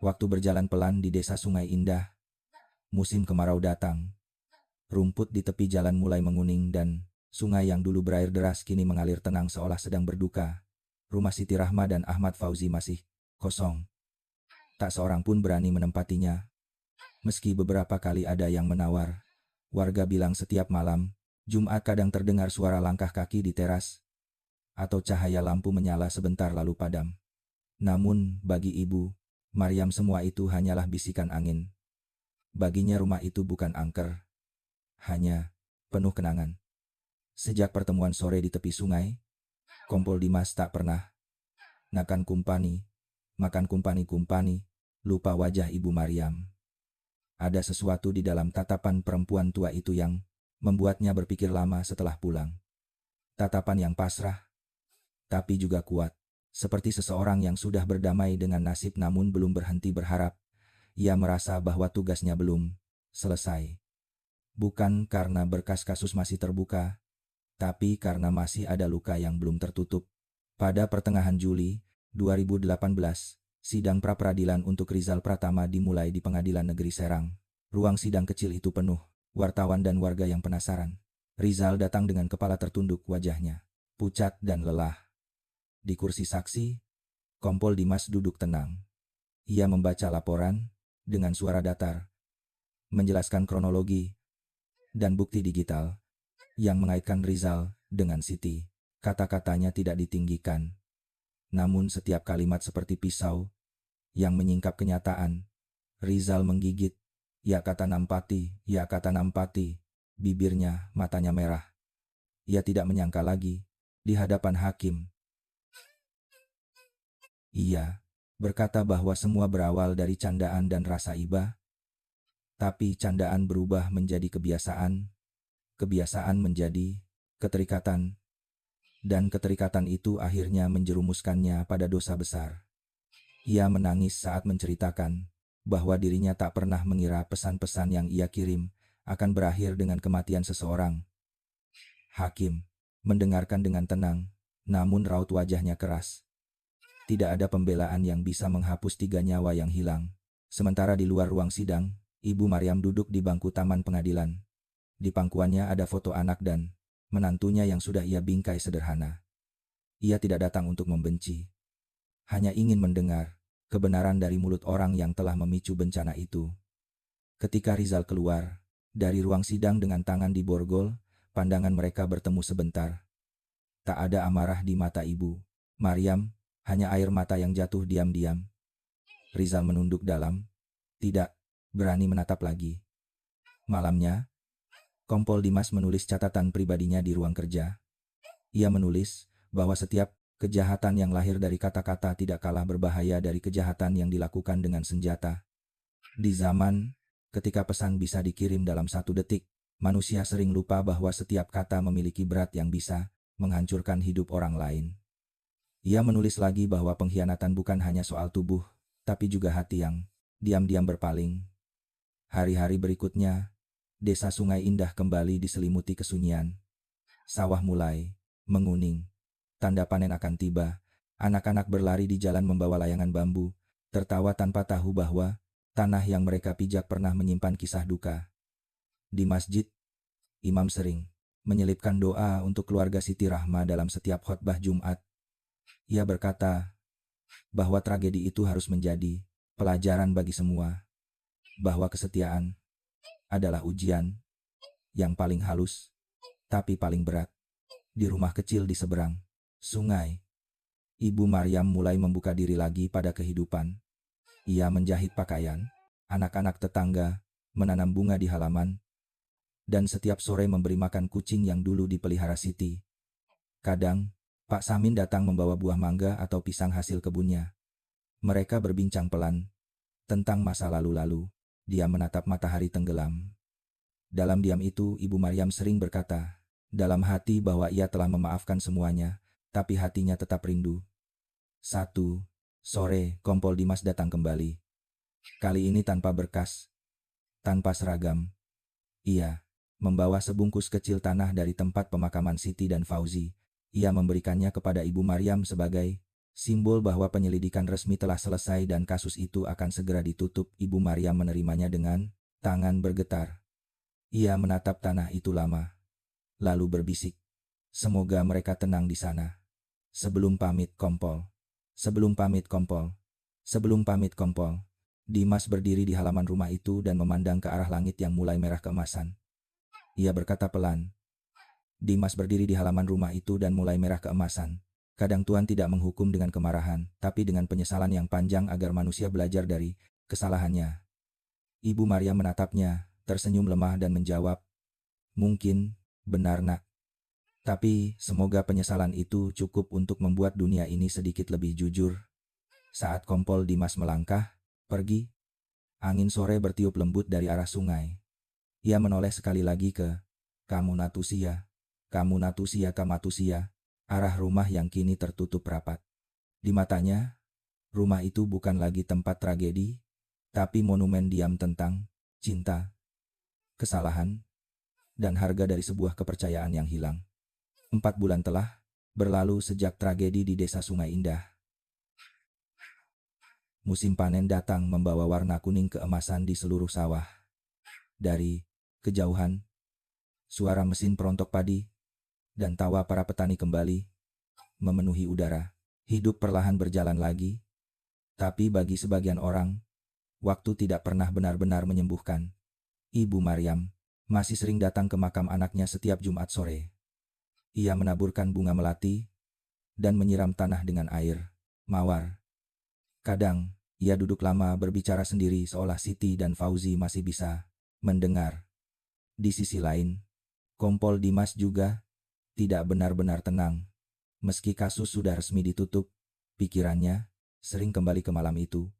Waktu berjalan pelan di desa Sungai Indah. Musim kemarau datang. Rumput di tepi jalan mulai menguning dan sungai yang dulu berair deras kini mengalir tenang seolah sedang berduka. Rumah Siti Rahma dan Ahmad Fauzi masih kosong. Tak seorang pun berani menempatinya. Meski beberapa kali ada yang menawar. Warga bilang setiap malam, Jumat kadang terdengar suara langkah kaki di teras. Atau cahaya lampu menyala sebentar lalu padam. Namun, bagi Ibu Maryam semua itu hanyalah bisikan angin. Baginya rumah itu bukan angker. Hanya penuh kenangan. Sejak pertemuan sore di tepi sungai, Kompol Dimas tak pernah makan kumpani, lupa wajah Ibu Maryam. Ada sesuatu di dalam tatapan perempuan tua itu yang membuatnya berpikir lama setelah pulang. Tatapan yang pasrah, tapi juga kuat, seperti seseorang yang sudah berdamai dengan nasib namun belum berhenti berharap. Ia merasa bahwa tugasnya belum selesai. Bukan karena berkas kasus masih terbuka, tapi karena masih ada luka yang belum tertutup. Pada pertengahan Juli 2018, sidang pra-peradilan untuk Rizal Pratama dimulai di Pengadilan Negeri Serang. Ruang sidang kecil itu penuh wartawan dan warga yang penasaran. Rizal datang dengan kepala tertunduk, wajahnya pucat dan lelah. Di kursi saksi, Kompol Dimas duduk tenang. Ia membaca laporan dengan suara datar, menjelaskan kronologi dan bukti digital yang mengaitkan Rizal dengan Siti. Kata-katanya tidak ditinggikan. Namun setiap kalimat seperti pisau yang menyingkap kenyataan. Rizal menggigit. Ya kata nampati, ya kata nampati. Bibirnya, matanya merah. Ia tidak menyangka lagi di hadapan hakim. Ia berkata bahwa semua berawal dari candaan dan rasa iba. Tapi candaan berubah menjadi kebiasaan. Kebiasaan menjadi keterikatan. Dan keterikatan itu akhirnya menjerumuskannya pada dosa besar. Ia menangis saat menceritakan bahwa dirinya tak pernah mengira pesan-pesan yang ia kirim akan berakhir dengan kematian seseorang. Hakim mendengarkan dengan tenang, namun raut wajahnya keras. Tidak ada pembelaan yang bisa menghapus 3 nyawa yang hilang. Sementara di luar ruang sidang, Ibu Maryam duduk di bangku taman pengadilan. Di pangkuannya ada foto anak dan menantunya yang sudah ia bingkai sederhana. Ia tidak datang untuk membenci. Hanya ingin mendengar kebenaran dari mulut orang yang telah memicu bencana itu. Ketika Rizal keluar dari ruang sidang dengan tangan di borgol, pandangan mereka bertemu sebentar. Tak ada amarah di mata Ibu Maryam, hanya air mata yang jatuh diam-diam. Rizal menunduk dalam, tidak berani menatap lagi. Malamnya, Kompol Dimas menulis catatan pribadinya di ruang kerja. Ia menulis bahwa setiap kejahatan yang lahir dari kata-kata tidak kalah berbahaya dari kejahatan yang dilakukan dengan senjata. Di zaman ketika pesan bisa dikirim dalam 1 detik, manusia sering lupa bahwa setiap kata memiliki berat yang bisa menghancurkan hidup orang lain. Ia menulis lagi bahwa pengkhianatan bukan hanya soal tubuh, tapi juga hati yang diam-diam berpaling. Hari-hari berikutnya, desa Sungai Indah kembali diselimuti kesunyian. Sawah mulai menguning. Tanda panen akan tiba. Anak-anak berlari di jalan membawa layangan bambu, tertawa tanpa tahu bahwa tanah yang mereka pijak pernah menyimpan kisah duka. Di masjid, imam sering menyelipkan doa untuk keluarga Siti Rahma dalam setiap khotbah Jumat. Ia berkata bahwa tragedi itu harus menjadi pelajaran bagi semua, bahwa kesetiaan adalah ujian yang paling halus, tapi paling berat. Di rumah kecil di seberang sungai, Ibu Maryam mulai membuka diri lagi pada kehidupan. Ia menjahit pakaian, anak-anak tetangga menanam bunga di halaman, dan setiap sore memberi makan kucing yang dulu dipelihara Siti. Kadang, Pak Samin datang membawa buah mangga atau pisang hasil kebunnya. Mereka berbincang pelan tentang masa lalu-lalu. Dia menatap matahari tenggelam. Dalam diam itu, Ibu Maryam sering berkata dalam hati bahwa ia telah memaafkan semuanya, tapi hatinya tetap rindu. 1 sore, Kompol Dimas datang kembali. Kali ini tanpa berkas, tanpa seragam. Ia membawa sebungkus kecil tanah dari tempat pemakaman Siti dan Fauzi. Ia memberikannya kepada Ibu Maryam sebagai simbol bahwa penyelidikan resmi telah selesai dan kasus itu akan segera ditutup. Ibu Maryam menerimanya dengan tangan bergetar. Ia menatap tanah itu lama, lalu berbisik, "Semoga mereka tenang di sana. Sebelum pamit, Kompol. Sebelum pamit, Kompol. Sebelum pamit, Kompol." Dimas berdiri di halaman rumah itu dan memandang ke arah langit yang mulai merah keemasan. Ia berkata pelan. Dimas berdiri di halaman rumah itu dan mulai merah keemasan. Kadang Tuhan tidak menghukum dengan kemarahan, tapi dengan penyesalan yang panjang agar manusia belajar dari kesalahannya. Ibu Maria menatapnya, tersenyum lemah dan menjawab, "Mungkin, benar nak. Tapi semoga penyesalan itu cukup untuk membuat dunia ini sedikit lebih jujur." Saat Kompol Dimas melangkah pergi, angin sore bertiup lembut dari arah sungai. Ia menoleh sekali lagi ke Kamu Natusia, Kamatusia, arah rumah yang kini tertutup rapat. Di matanya, rumah itu bukan lagi tempat tragedi, tapi monumen diam tentang cinta, kesalahan, dan harga dari sebuah kepercayaan yang hilang. 4 bulan telah berlalu sejak tragedi di desa Sungai Indah. Musim panen datang membawa warna kuning keemasan di seluruh sawah. Dari kejauhan, suara mesin perontok padi dan tawa para petani kembali memenuhi udara. Hidup perlahan berjalan lagi, tapi bagi sebagian orang, waktu tidak pernah benar-benar menyembuhkan. Ibu Maryam masih sering datang ke makam anaknya setiap Jumat sore. Ia menaburkan bunga melati dan menyiram tanah dengan air mawar. Kadang, ia duduk lama berbicara sendiri seolah Siti dan Fauzi masih bisa mendengar. Di sisi lain, Kompol Dimas juga tidak benar-benar tenang. Meski kasus sudah resmi ditutup, pikirannya sering kembali ke malam itu.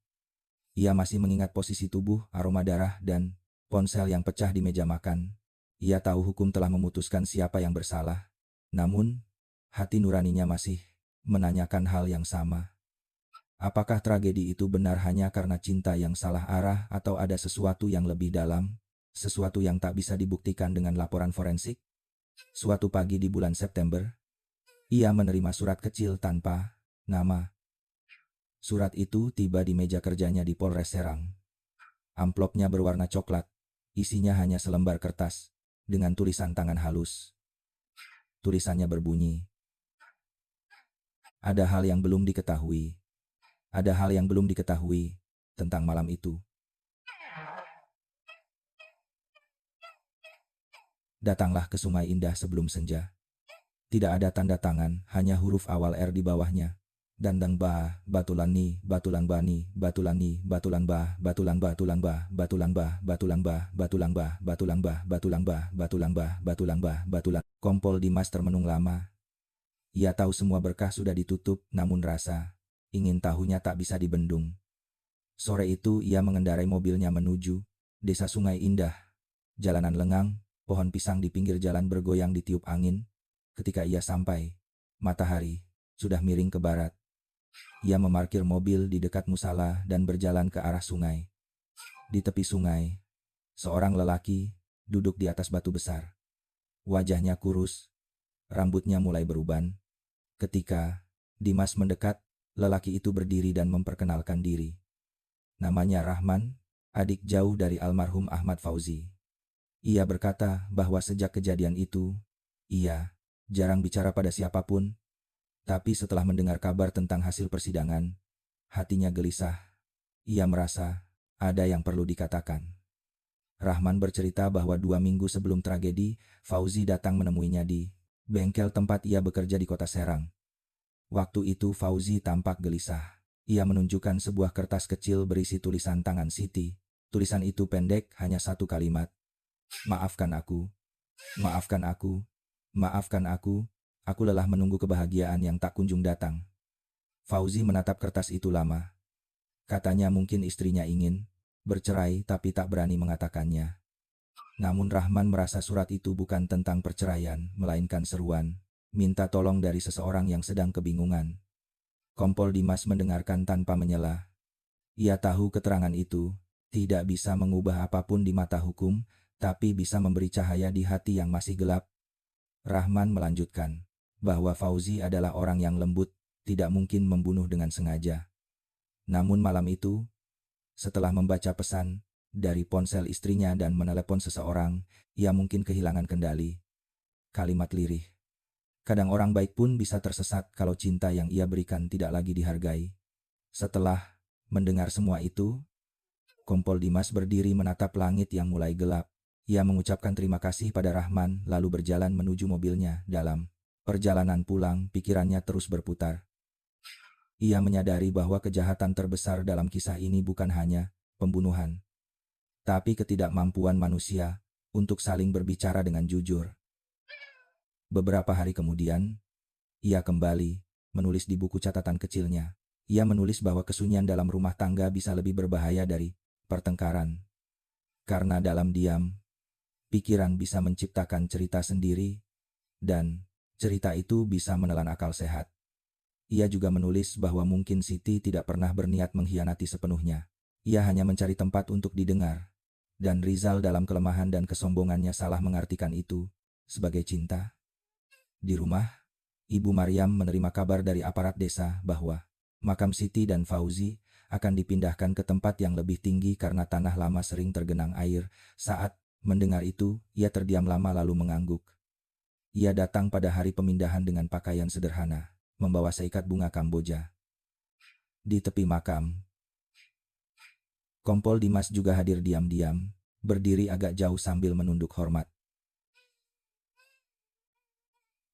Ia masih mengingat posisi tubuh, aroma darah, dan ponsel yang pecah di meja makan. Ia tahu hukum telah memutuskan siapa yang bersalah. Namun, hati nuraninya masih menanyakan hal yang sama. Apakah tragedi itu benar hanya karena cinta yang salah arah atau ada sesuatu yang lebih dalam? Sesuatu yang tak bisa dibuktikan dengan laporan forensik? Suatu pagi di bulan September, ia menerima surat kecil tanpa nama. Surat itu tiba di meja kerjanya di Polres Serang. Amplopnya berwarna coklat, isinya hanya selembar kertas, dengan tulisan tangan halus. Tulisannya berbunyi, "Ada hal yang belum diketahui. Ada hal yang belum diketahui tentang malam itu. Datanglah ke Sungai Indah sebelum senja. Tidak ada tanda tangan, hanya huruf awal R di bawahnya. Dandang bah, batulan ni, batulang bani, batulan ni, batulang bah, batulang batulang bah, batulang bah, batulang bah, batulang bah, batulang bah, batulang bah, batulang bah, batulang bah, batulang. Kompol Dimas termenung lama. Ia tahu semua berkah sudah ditutup, namun rasa ingin tahunya tak bisa dibendung. Sore itu ia mengendarai mobilnya menuju desa Sungai Indah. Jalanan lengang, pohon pisang di pinggir jalan bergoyang ditiup angin. Ketika ia sampai, matahari sudah miring ke barat. Ia memarkir mobil di dekat musala dan berjalan ke arah sungai. Di tepi sungai, seorang lelaki duduk di atas batu besar. Wajahnya kurus, rambutnya mulai beruban. Ketika Dimas mendekat, lelaki itu berdiri dan memperkenalkan diri. Namanya Rahman, adik jauh dari almarhum Ahmad Fauzi. Ia berkata bahwa sejak kejadian itu, ia jarang bicara pada siapapun. Tapi setelah mendengar kabar tentang hasil persidangan, hatinya gelisah. Ia merasa ada yang perlu dikatakan. Rahman bercerita bahwa 2 minggu sebelum tragedi, Fauzi datang menemuinya di bengkel tempat ia bekerja di kota Serang. Waktu itu Fauzi tampak gelisah. Ia menunjukkan sebuah kertas kecil berisi tulisan tangan Siti. Tulisan itu pendek, hanya 1 kalimat. Maafkan aku, maafkan aku, maafkan aku. Aku lelah menunggu kebahagiaan yang tak kunjung datang. Fauzi menatap kertas itu lama. Katanya mungkin istrinya ingin bercerai tapi tak berani mengatakannya. Namun Rahman merasa surat itu bukan tentang perceraian, melainkan seruan minta tolong dari seseorang yang sedang kebingungan. Kompol Dimas mendengarkan tanpa menyela. Ia tahu keterangan itu tidak bisa mengubah apapun di mata hukum, tapi bisa memberi cahaya di hati yang masih gelap. Rahman melanjutkan bahwa Fauzi adalah orang yang lembut, tidak mungkin membunuh dengan sengaja. Namun malam itu, setelah membaca pesan dari ponsel istrinya dan menelepon seseorang, ia mungkin kehilangan kendali. Kalimat lirih. Kadang orang baik pun bisa tersesat kalau cinta yang ia berikan tidak lagi dihargai. Setelah mendengar semua itu, Kompol Dimas berdiri menatap langit yang mulai gelap. Ia mengucapkan terima kasih pada Rahman lalu berjalan menuju mobilnya. Dalam perjalanan pulang, pikirannya terus berputar. Ia menyadari bahwa kejahatan terbesar dalam kisah ini bukan hanya pembunuhan, tapi ketidakmampuan manusia untuk saling berbicara dengan jujur. Beberapa hari kemudian, ia kembali menulis di buku catatan kecilnya. Ia menulis bahwa kesunyian dalam rumah tangga bisa lebih berbahaya dari pertengkaran. Karena dalam diam, pikiran bisa menciptakan cerita sendiri, dan cerita itu bisa menelan akal sehat. Ia juga menulis bahwa mungkin Siti tidak pernah berniat mengkhianati sepenuhnya. Ia hanya mencari tempat untuk didengar. Dan Rizal dalam kelemahan dan kesombongannya salah mengartikan itu sebagai cinta. Di rumah, Ibu Maryam menerima kabar dari aparat desa bahwa makam Siti dan Fauzi akan dipindahkan ke tempat yang lebih tinggi karena tanah lama sering tergenang air. Saat mendengar itu, ia terdiam lama lalu mengangguk. Ia datang pada hari pemindahan dengan pakaian sederhana, membawa seikat bunga Kamboja. Di tepi makam, Kompol Dimas juga hadir diam-diam, berdiri agak jauh sambil menunduk hormat.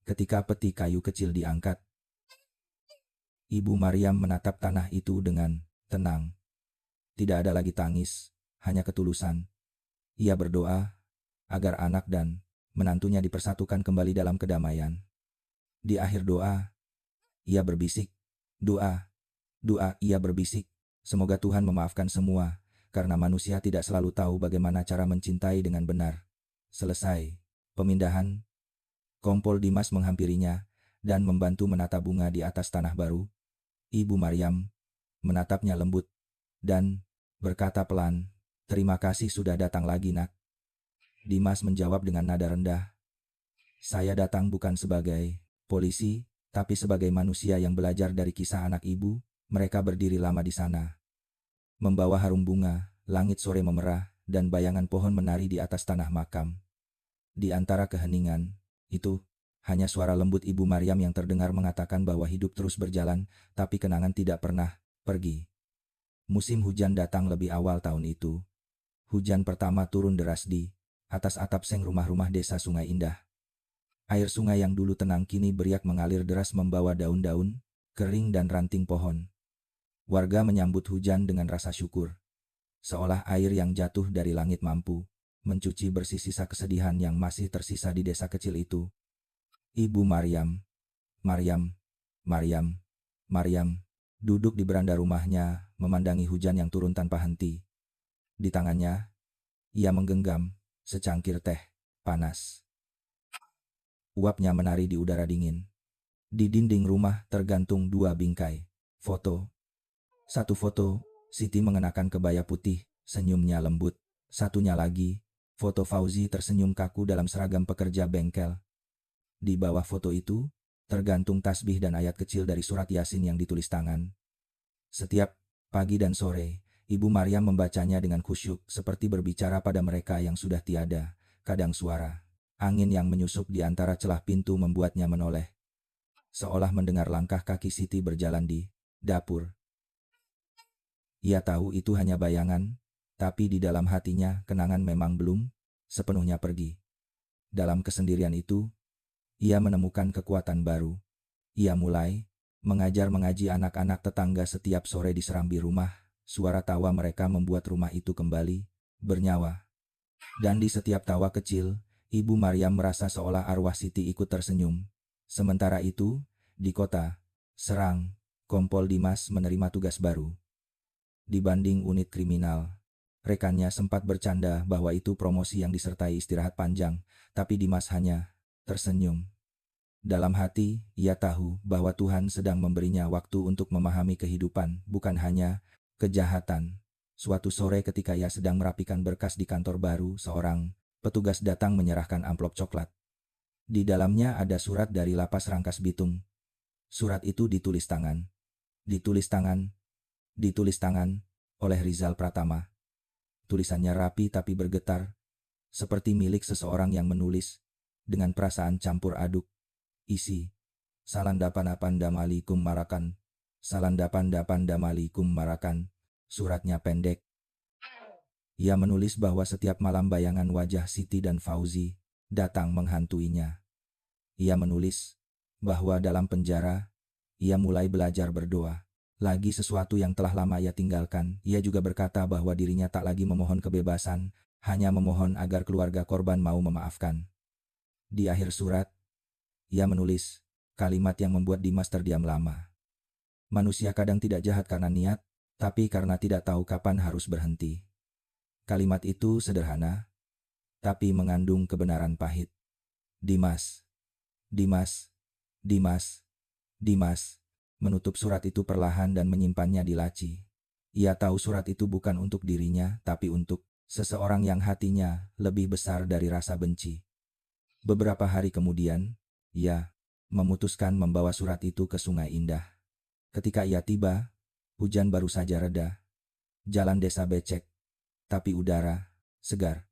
Ketika peti kayu kecil diangkat, Ibu Maryam menatap tanah itu dengan tenang. Tidak ada lagi tangis, hanya ketulusan. Ia berdoa agar anak dan menantunya dipersatukan kembali dalam kedamaian. Di akhir doa, ia berbisik, doa, ia berbisik, semoga Tuhan memaafkan semua, karena manusia tidak selalu tahu bagaimana cara mencintai dengan benar. Selesai pemindahan, Kompol Dimas menghampirinya dan membantu menata bunga di atas tanah baru. Ibu Maryam menatapnya lembut dan berkata pelan, "Terima kasih sudah datang lagi, Nak." Dimas menjawab dengan nada rendah, "Saya datang bukan sebagai polisi, tapi sebagai manusia yang belajar dari kisah anak ibu." Mereka berdiri lama di sana, membawa harum bunga. Langit sore memerah, dan bayangan pohon menari di atas tanah makam. Di antara keheningan itu, hanya suara lembut Ibu Maryam yang terdengar mengatakan bahwa hidup terus berjalan, tapi kenangan tidak pernah Pergi. Musim hujan datang lebih awal tahun itu. Hujan pertama turun deras di atas atap seng rumah-rumah desa Sungai Indah. Air sungai yang dulu tenang kini beriak mengalir deras membawa daun-daun kering dan ranting pohon. Warga menyambut hujan dengan rasa syukur. Seolah air yang jatuh dari langit mampu mencuci bersih sisa kesedihan yang masih tersisa di desa kecil itu. Ibu Maryam, Maryam, Maryam, Maryam, duduk di beranda rumahnya memandangi hujan yang turun tanpa henti. Di tangannya, ia menggenggam secangkir teh panas. Uapnya menari di udara dingin. Di dinding rumah tergantung dua bingkai foto. Satu foto, Siti mengenakan kebaya putih, senyumnya lembut. Satunya lagi, foto Fauzi tersenyum kaku dalam seragam pekerja bengkel. Di bawah foto itu, tergantung tasbih dan ayat kecil dari surat Yasin yang ditulis tangan. Setiap pagi dan sore, Ibu Maryam membacanya dengan khusyuk seperti berbicara pada mereka yang sudah tiada. Kadang suara angin yang menyusup di antara celah pintu membuatnya menoleh. Seolah mendengar langkah kaki Siti berjalan di dapur. Ia tahu itu hanya bayangan, tapi di dalam hatinya kenangan memang belum sepenuhnya pergi. Dalam kesendirian itu, ia menemukan kekuatan baru. Ia mulai mengaji anak-anak tetangga setiap sore di serambi rumah. Suara tawa mereka membuat rumah itu kembali bernyawa. Dan di setiap tawa kecil, Ibu Maryam merasa seolah arwah Siti ikut tersenyum. Sementara itu, di kota Serang, Kompol Dimas menerima tugas baru. Dibanding unit kriminal, rekannya sempat bercanda bahwa itu promosi yang disertai istirahat panjang, tapi Dimas hanya tersenyum. Dalam hati, ia tahu bahwa Tuhan sedang memberinya waktu untuk memahami kehidupan, bukan hanya kejahatan. Suatu sore ketika ia sedang merapikan berkas di kantor baru, seorang petugas datang menyerahkan amplop coklat. Di dalamnya ada surat dari Lapas Rangkas Bitung. Surat itu ditulis tangan oleh Rizal Pratama. Tulisannya rapi tapi bergetar, seperti milik seseorang yang menulis dengan perasaan campur aduk. Isi, Salandapandapandamalikum Marakan. Salandapandapandamalikum Marakan. Suratnya pendek. Ia menulis bahwa setiap malam bayangan wajah Siti dan Fauzi datang menghantuinya. Ia menulis bahwa dalam penjara, ia mulai belajar berdoa. Lagi sesuatu yang telah lama ia tinggalkan. Ia juga berkata bahwa dirinya tak lagi memohon kebebasan, hanya memohon agar keluarga korban mau memaafkan. Di akhir surat, ia menulis kalimat yang membuat Dimas terdiam lama. Manusia kadang tidak jahat karena niat, tapi karena tidak tahu kapan harus berhenti. Kalimat itu sederhana, tapi mengandung kebenaran pahit. Dimas, Dimas, Dimas, Dimas, menutup surat itu perlahan dan menyimpannya di laci. Ia tahu surat itu bukan untuk dirinya, tapi untuk seseorang yang hatinya lebih besar dari rasa benci. Beberapa hari kemudian, ia memutuskan membawa surat itu ke Sungai Indah. Ketika ia tiba, hujan baru saja reda. Jalan desa becek, tapi udara segar.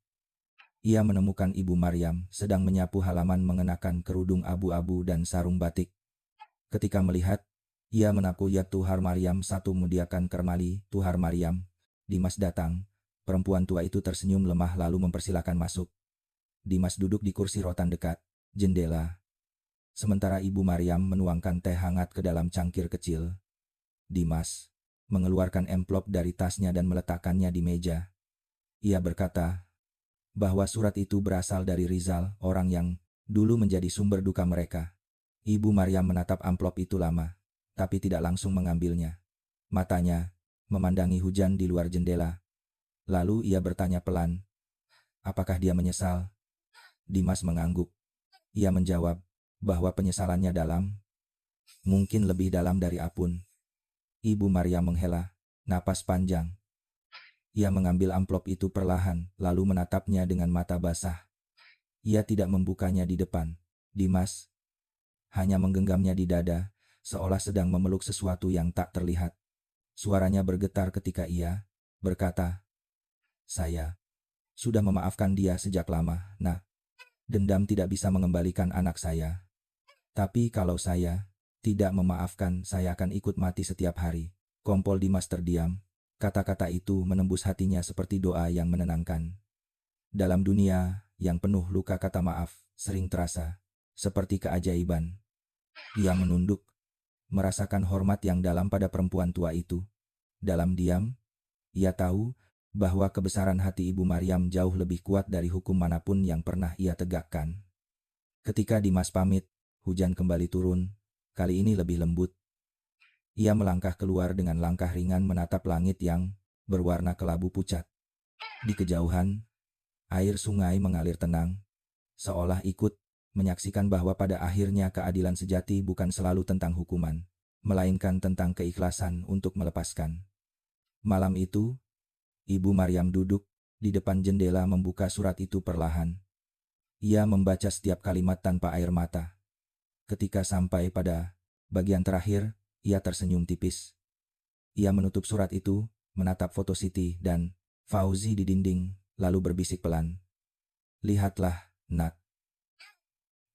Ia menemukan Ibu Maryam sedang menyapu halaman mengenakan kerudung abu-abu dan sarung batik. Ketika melihat, ia menaku ya Tuhar Maryam satu mediakan kermali, Tuhar Maryam. Dimas datang. Perempuan tua itu tersenyum lemah lalu mempersilakan masuk. Dimas duduk di kursi rotan dekat jendela. Sementara Ibu Maryam menuangkan teh hangat ke dalam cangkir kecil. Dimas mengeluarkan amplop dari tasnya dan meletakkannya di meja. Ia berkata bahwa surat itu berasal dari Rizal, orang yang dulu menjadi sumber duka mereka. Ibu Maryam menatap amplop itu lama, tapi tidak langsung mengambilnya. Matanya memandangi hujan di luar jendela. Lalu ia bertanya pelan, apakah dia menyesal? Dimas mengangguk. Ia menjawab bahwa penyesalannya dalam, mungkin lebih dalam dari apun. Ibu Maryam menghela napas panjang. Ia mengambil amplop itu perlahan, lalu menatapnya dengan mata basah. Ia tidak membukanya di depan. Dimas hanya menggenggamnya di dada, seolah sedang memeluk sesuatu yang tak terlihat. Suaranya bergetar ketika ia berkata, "Saya sudah memaafkan dia sejak lama, Nak. Dendam tidak bisa mengembalikan anak saya. Tapi kalau saya tidak memaafkan, saya akan ikut mati setiap hari." Kompol Dimas terdiam. Kata-kata itu menembus hatinya seperti doa yang menenangkan. Dalam dunia yang penuh luka, kata maaf sering terasa seperti keajaiban. Ia menunduk, merasakan hormat yang dalam pada perempuan tua itu. Dalam diam, ia tahu bahwa kebesaran hati Ibu Maryam jauh lebih kuat dari hukum manapun yang pernah ia tegakkan. Ketika Dimas pamit, hujan kembali turun, kali ini lebih lembut. Ia melangkah keluar dengan langkah ringan menatap langit yang berwarna kelabu pucat. Di kejauhan, air sungai mengalir tenang, seolah ikut menyaksikan bahwa pada akhirnya keadilan sejati bukan selalu tentang hukuman, melainkan tentang keikhlasan untuk melepaskan. Malam itu, Ibu Maryam duduk di depan jendela membuka surat itu perlahan. Ia membaca setiap kalimat tanpa air mata. Ketika sampai pada bagian terakhir, ia tersenyum tipis. Ia menutup surat itu, menatap foto Siti dan Fauzi di dinding, lalu berbisik pelan. Lihatlah, Nak.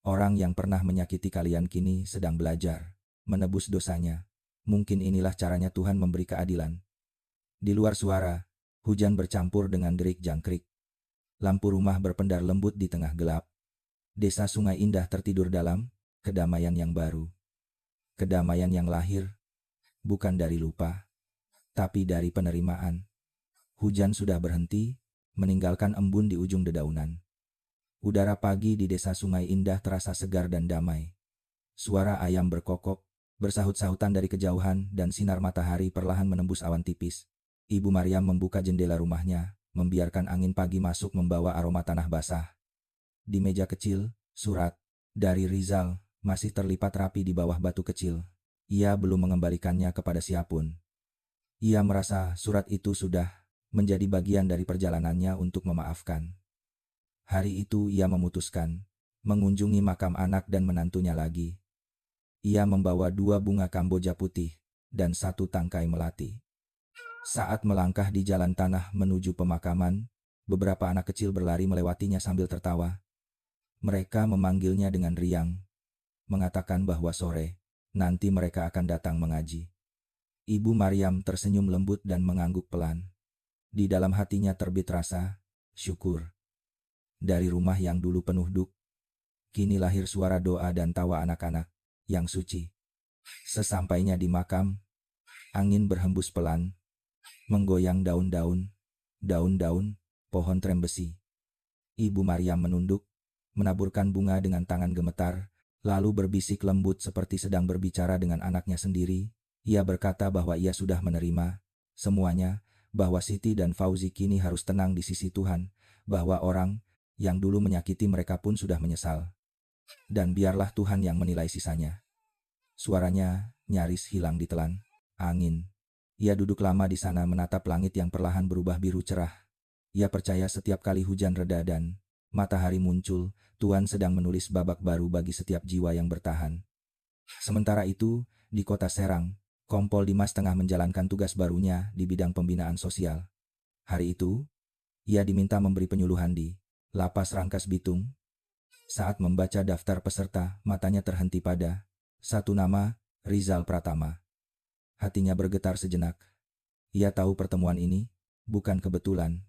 Orang yang pernah menyakiti kalian kini sedang belajar menebus dosanya. Mungkin inilah caranya Tuhan memberi keadilan. Di luar suara, hujan bercampur dengan derik jangkrik. Lampu rumah berpendar lembut di tengah gelap. Desa Sungai Indah tertidur dalam kedamaian yang baru. Kedamaian yang lahir bukan dari lupa, tapi dari penerimaan. Hujan sudah berhenti, meninggalkan embun di ujung dedaunan. Udara pagi di Desa Sungai Indah terasa segar dan damai. Suara ayam berkokok, bersahut-sahutan dari kejauhan, dan sinar matahari perlahan menembus awan tipis. Ibu Maryam membuka jendela rumahnya, membiarkan angin pagi masuk membawa aroma tanah basah. Di meja kecil, surat dari Rizal masih terlipat rapi di bawah batu kecil. Ia belum mengembalikannya kepada siapapun. Ia merasa surat itu sudah menjadi bagian dari perjalanannya untuk memaafkan. Hari itu ia memutuskan mengunjungi makam anak dan menantunya lagi. Ia membawa 2 bunga kamboja putih dan 1 tangkai melati. Saat melangkah di jalan tanah menuju pemakaman, beberapa anak kecil berlari melewatinya sambil tertawa. Mereka memanggilnya dengan riang, mengatakan bahwa sore nanti mereka akan datang mengaji. Ibu Maryam tersenyum lembut dan mengangguk pelan. Di dalam hatinya terbit rasa syukur. Dari rumah yang dulu penuh duk, kini lahir suara doa dan tawa anak-anak yang suci. Sesampainya di makam, angin berhembus pelan, menggoyang daun-daun pohon trembesi. Ibu Maryam menunduk, menaburkan bunga dengan tangan gemetar, lalu berbisik lembut seperti sedang berbicara dengan anaknya sendiri. Ia berkata bahwa ia sudah menerima semuanya, bahwa Siti dan Fauzi kini harus tenang di sisi Tuhan, bahwa orang yang dulu menyakiti mereka pun sudah menyesal. Dan biarlah Tuhan yang menilai sisanya. Suaranya nyaris hilang ditelan angin. Ia duduk lama di sana menatap langit yang perlahan berubah biru cerah. Ia percaya setiap kali hujan reda dan matahari muncul, Tuhan sedang menulis babak baru bagi setiap jiwa yang bertahan. Sementara itu, di kota Serang, Kompol Dimas tengah menjalankan tugas barunya di bidang pembinaan sosial. Hari itu, ia diminta memberi penyuluhan di Lapas Rangkas Bitung. Saat membaca daftar peserta, matanya terhenti pada satu nama, Rizal Pratama. Hatinya bergetar sejenak. Ia tahu pertemuan ini bukan kebetulan.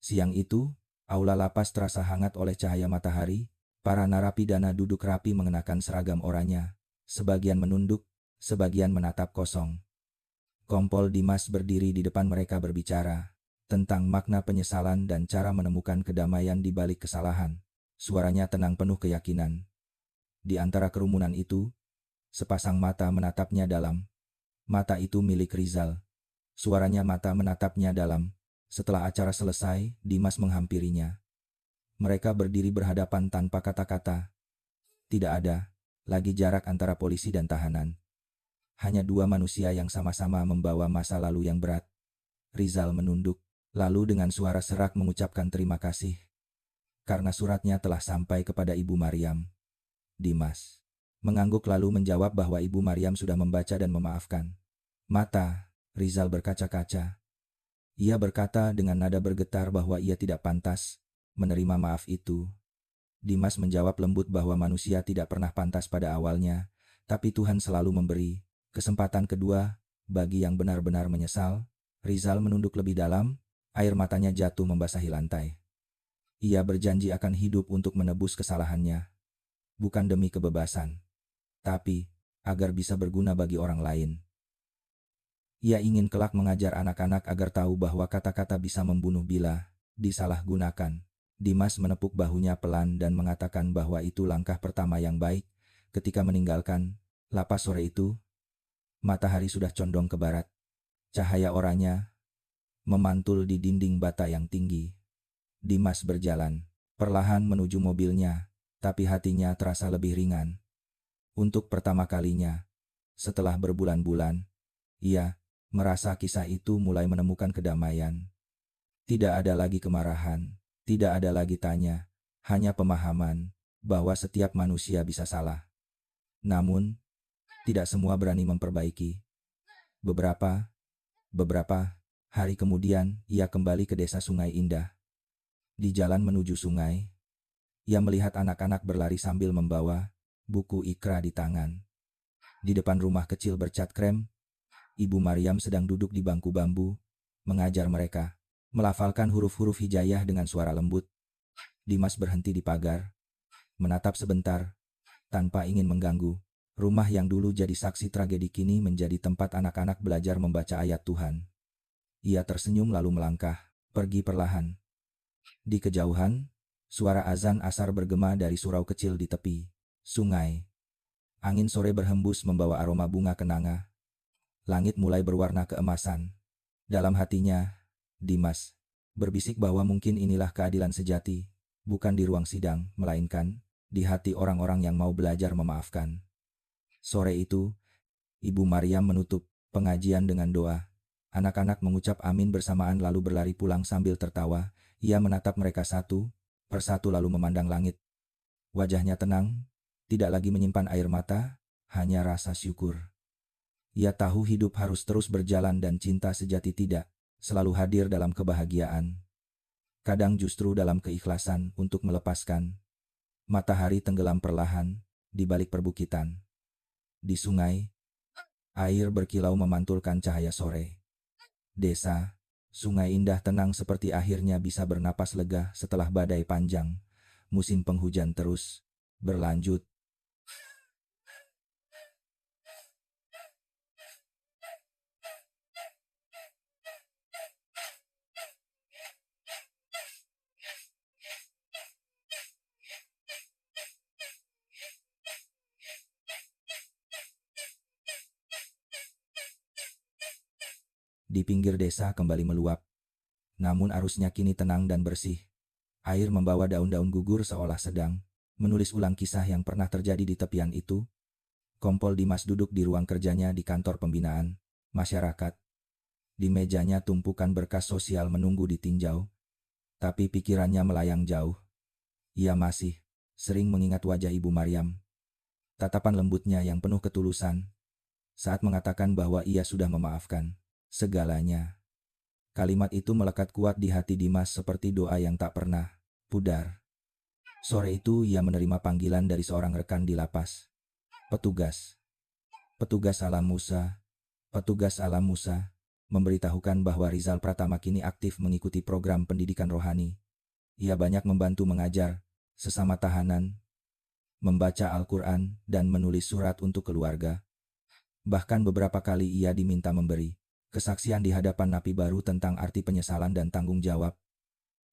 Siang itu, aula lapas terasa hangat oleh cahaya matahari. Para narapidana duduk rapi mengenakan seragam oranye. Sebagian menunduk, sebagian menatap kosong. Kompol Dimas berdiri di depan mereka berbicara tentang makna penyesalan dan cara menemukan kedamaian di balik kesalahan. Suaranya tenang penuh keyakinan. Di antara kerumunan itu, sepasang mata menatapnya dalam. Mata itu milik Rizal. Suaranya mata menatapnya dalam. Setelah acara selesai, Dimas menghampirinya. Mereka berdiri berhadapan tanpa kata-kata. Tidak ada lagi jarak antara polisi dan tahanan. Hanya 2 manusia yang sama-sama membawa masa lalu yang berat. Rizal menunduk, lalu dengan suara serak mengucapkan terima kasih. Karena suratnya telah sampai kepada Ibu Maryam. Dimas mengangguk lalu menjawab bahwa Ibu Maryam sudah membaca dan memaafkan. Mata Rizal berkaca-kaca. Ia berkata dengan nada bergetar bahwa ia tidak pantas menerima maaf itu. Dimas menjawab lembut bahwa manusia tidak pernah pantas pada awalnya, tapi Tuhan selalu memberi kesempatan kedua Bagi yang benar-benar menyesal, Rizal menunduk lebih dalam, air matanya jatuh membasahi lantai. Ia berjanji akan hidup untuk menebus kesalahannya, bukan demi kebebasan, tapi agar bisa berguna bagi orang lain. Ia ingin kelak mengajar anak-anak agar tahu bahwa kata-kata bisa membunuh bila disalahgunakan. Dimas menepuk bahunya pelan dan mengatakan bahwa itu langkah pertama yang baik. Ketika meninggalkan lapas sore itu, matahari sudah condong ke barat. Cahaya oranye memantul di dinding bata yang tinggi. Dimas berjalan perlahan menuju mobilnya, tapi hatinya terasa lebih ringan. Untuk pertama kalinya, setelah berbulan-bulan, ia merasa kisah itu mulai menemukan kedamaian. Tidak ada lagi kemarahan, tidak ada lagi tanya, hanya pemahaman bahwa setiap manusia bisa salah. Namun, tidak semua berani memperbaiki. Beberapa hari kemudian, ia kembali ke desa Sungai Indah. Di jalan menuju sungai, ia melihat anak-anak berlari sambil membawa buku Iqra di tangan. Di depan rumah kecil bercat krem, Ibu Maryam sedang duduk di bangku bambu, mengajar mereka melafalkan huruf-huruf hijayah dengan suara lembut. Dimas berhenti di pagar, menatap sebentar, tanpa ingin mengganggu. Rumah yang dulu jadi saksi tragedi kini menjadi tempat anak-anak belajar membaca ayat Tuhan. Ia tersenyum lalu melangkah, pergi perlahan. Di kejauhan, suara azan asar bergema dari surau kecil di tepi sungai. Angin sore berhembus membawa aroma bunga kenanga. Langit mulai berwarna keemasan. Dalam hatinya, Dimas berbisik bahwa mungkin inilah keadilan sejati, bukan di ruang sidang, melainkan di hati orang-orang yang mau belajar memaafkan. Sore itu, Ibu Maryam menutup pengajian dengan doa. Anak-anak mengucap amin bersamaan lalu berlari pulang sambil tertawa. Ia menatap mereka satu persatu lalu memandang langit. Wajahnya tenang, tidak lagi menyimpan air mata, hanya rasa syukur. Ia tahu hidup harus terus berjalan dan cinta sejati tidak selalu hadir dalam kebahagiaan. Kadang justru dalam keikhlasan untuk melepaskan. Matahari tenggelam perlahan di balik perbukitan. Di sungai, air berkilau memantulkan cahaya sore. Desa, Sungai Indah tenang seperti akhirnya bisa bernapas lega setelah badai panjang. Musim penghujan terus berlanjut. Di pinggir desa kembali meluap. Namun arusnya kini tenang dan bersih. Air membawa daun-daun gugur seolah sedang menulis ulang kisah yang pernah terjadi di tepian itu. Kompol Dimas duduk di ruang kerjanya di kantor pembinaan masyarakat. Di mejanya tumpukan berkas sosial menunggu ditinjau. Tapi pikirannya melayang jauh. Ia masih sering mengingat wajah Ibu Maryam. Tatapan lembutnya yang penuh ketulusan saat mengatakan bahwa ia sudah memaafkan segalanya. Kalimat itu melekat kuat di hati Dimas seperti doa yang tak pernah pudar. Sore itu ia menerima panggilan dari seorang rekan di lapas. Petugas Alam Musa, memberitahukan bahwa Rizal Pratama kini aktif mengikuti program pendidikan rohani. Ia banyak membantu mengajar sesama tahanan, membaca Al-Quran, dan menulis surat untuk keluarga. Bahkan beberapa kali ia diminta memberi kesaksian di hadapan napi baru tentang arti penyesalan dan tanggung jawab.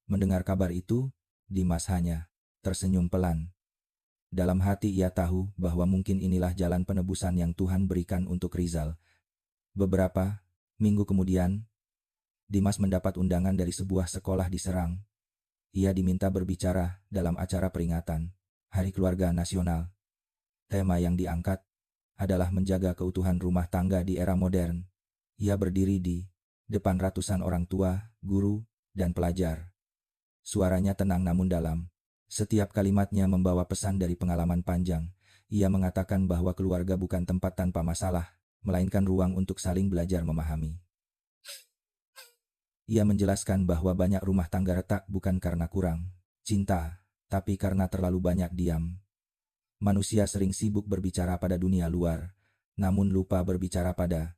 Mendengar kabar itu, Dimas hanya tersenyum pelan. Dalam hati ia tahu bahwa mungkin inilah jalan penebusan yang Tuhan berikan untuk Rizal. Beberapa minggu kemudian, Dimas mendapat undangan dari sebuah sekolah di Serang. Ia diminta berbicara dalam acara peringatan Hari Keluarga Nasional. Tema yang diangkat adalah menjaga keutuhan rumah tangga di era modern. Ia berdiri di depan ratusan orang tua, guru, dan pelajar. Suaranya tenang namun dalam. Setiap kalimatnya membawa pesan dari pengalaman panjang. Ia mengatakan bahwa keluarga bukan tempat tanpa masalah, melainkan ruang untuk saling belajar memahami. Ia menjelaskan bahwa banyak rumah tangga retak bukan karena kurang cinta, tapi karena terlalu banyak diam. Manusia sering sibuk berbicara pada dunia luar, namun lupa berbicara pada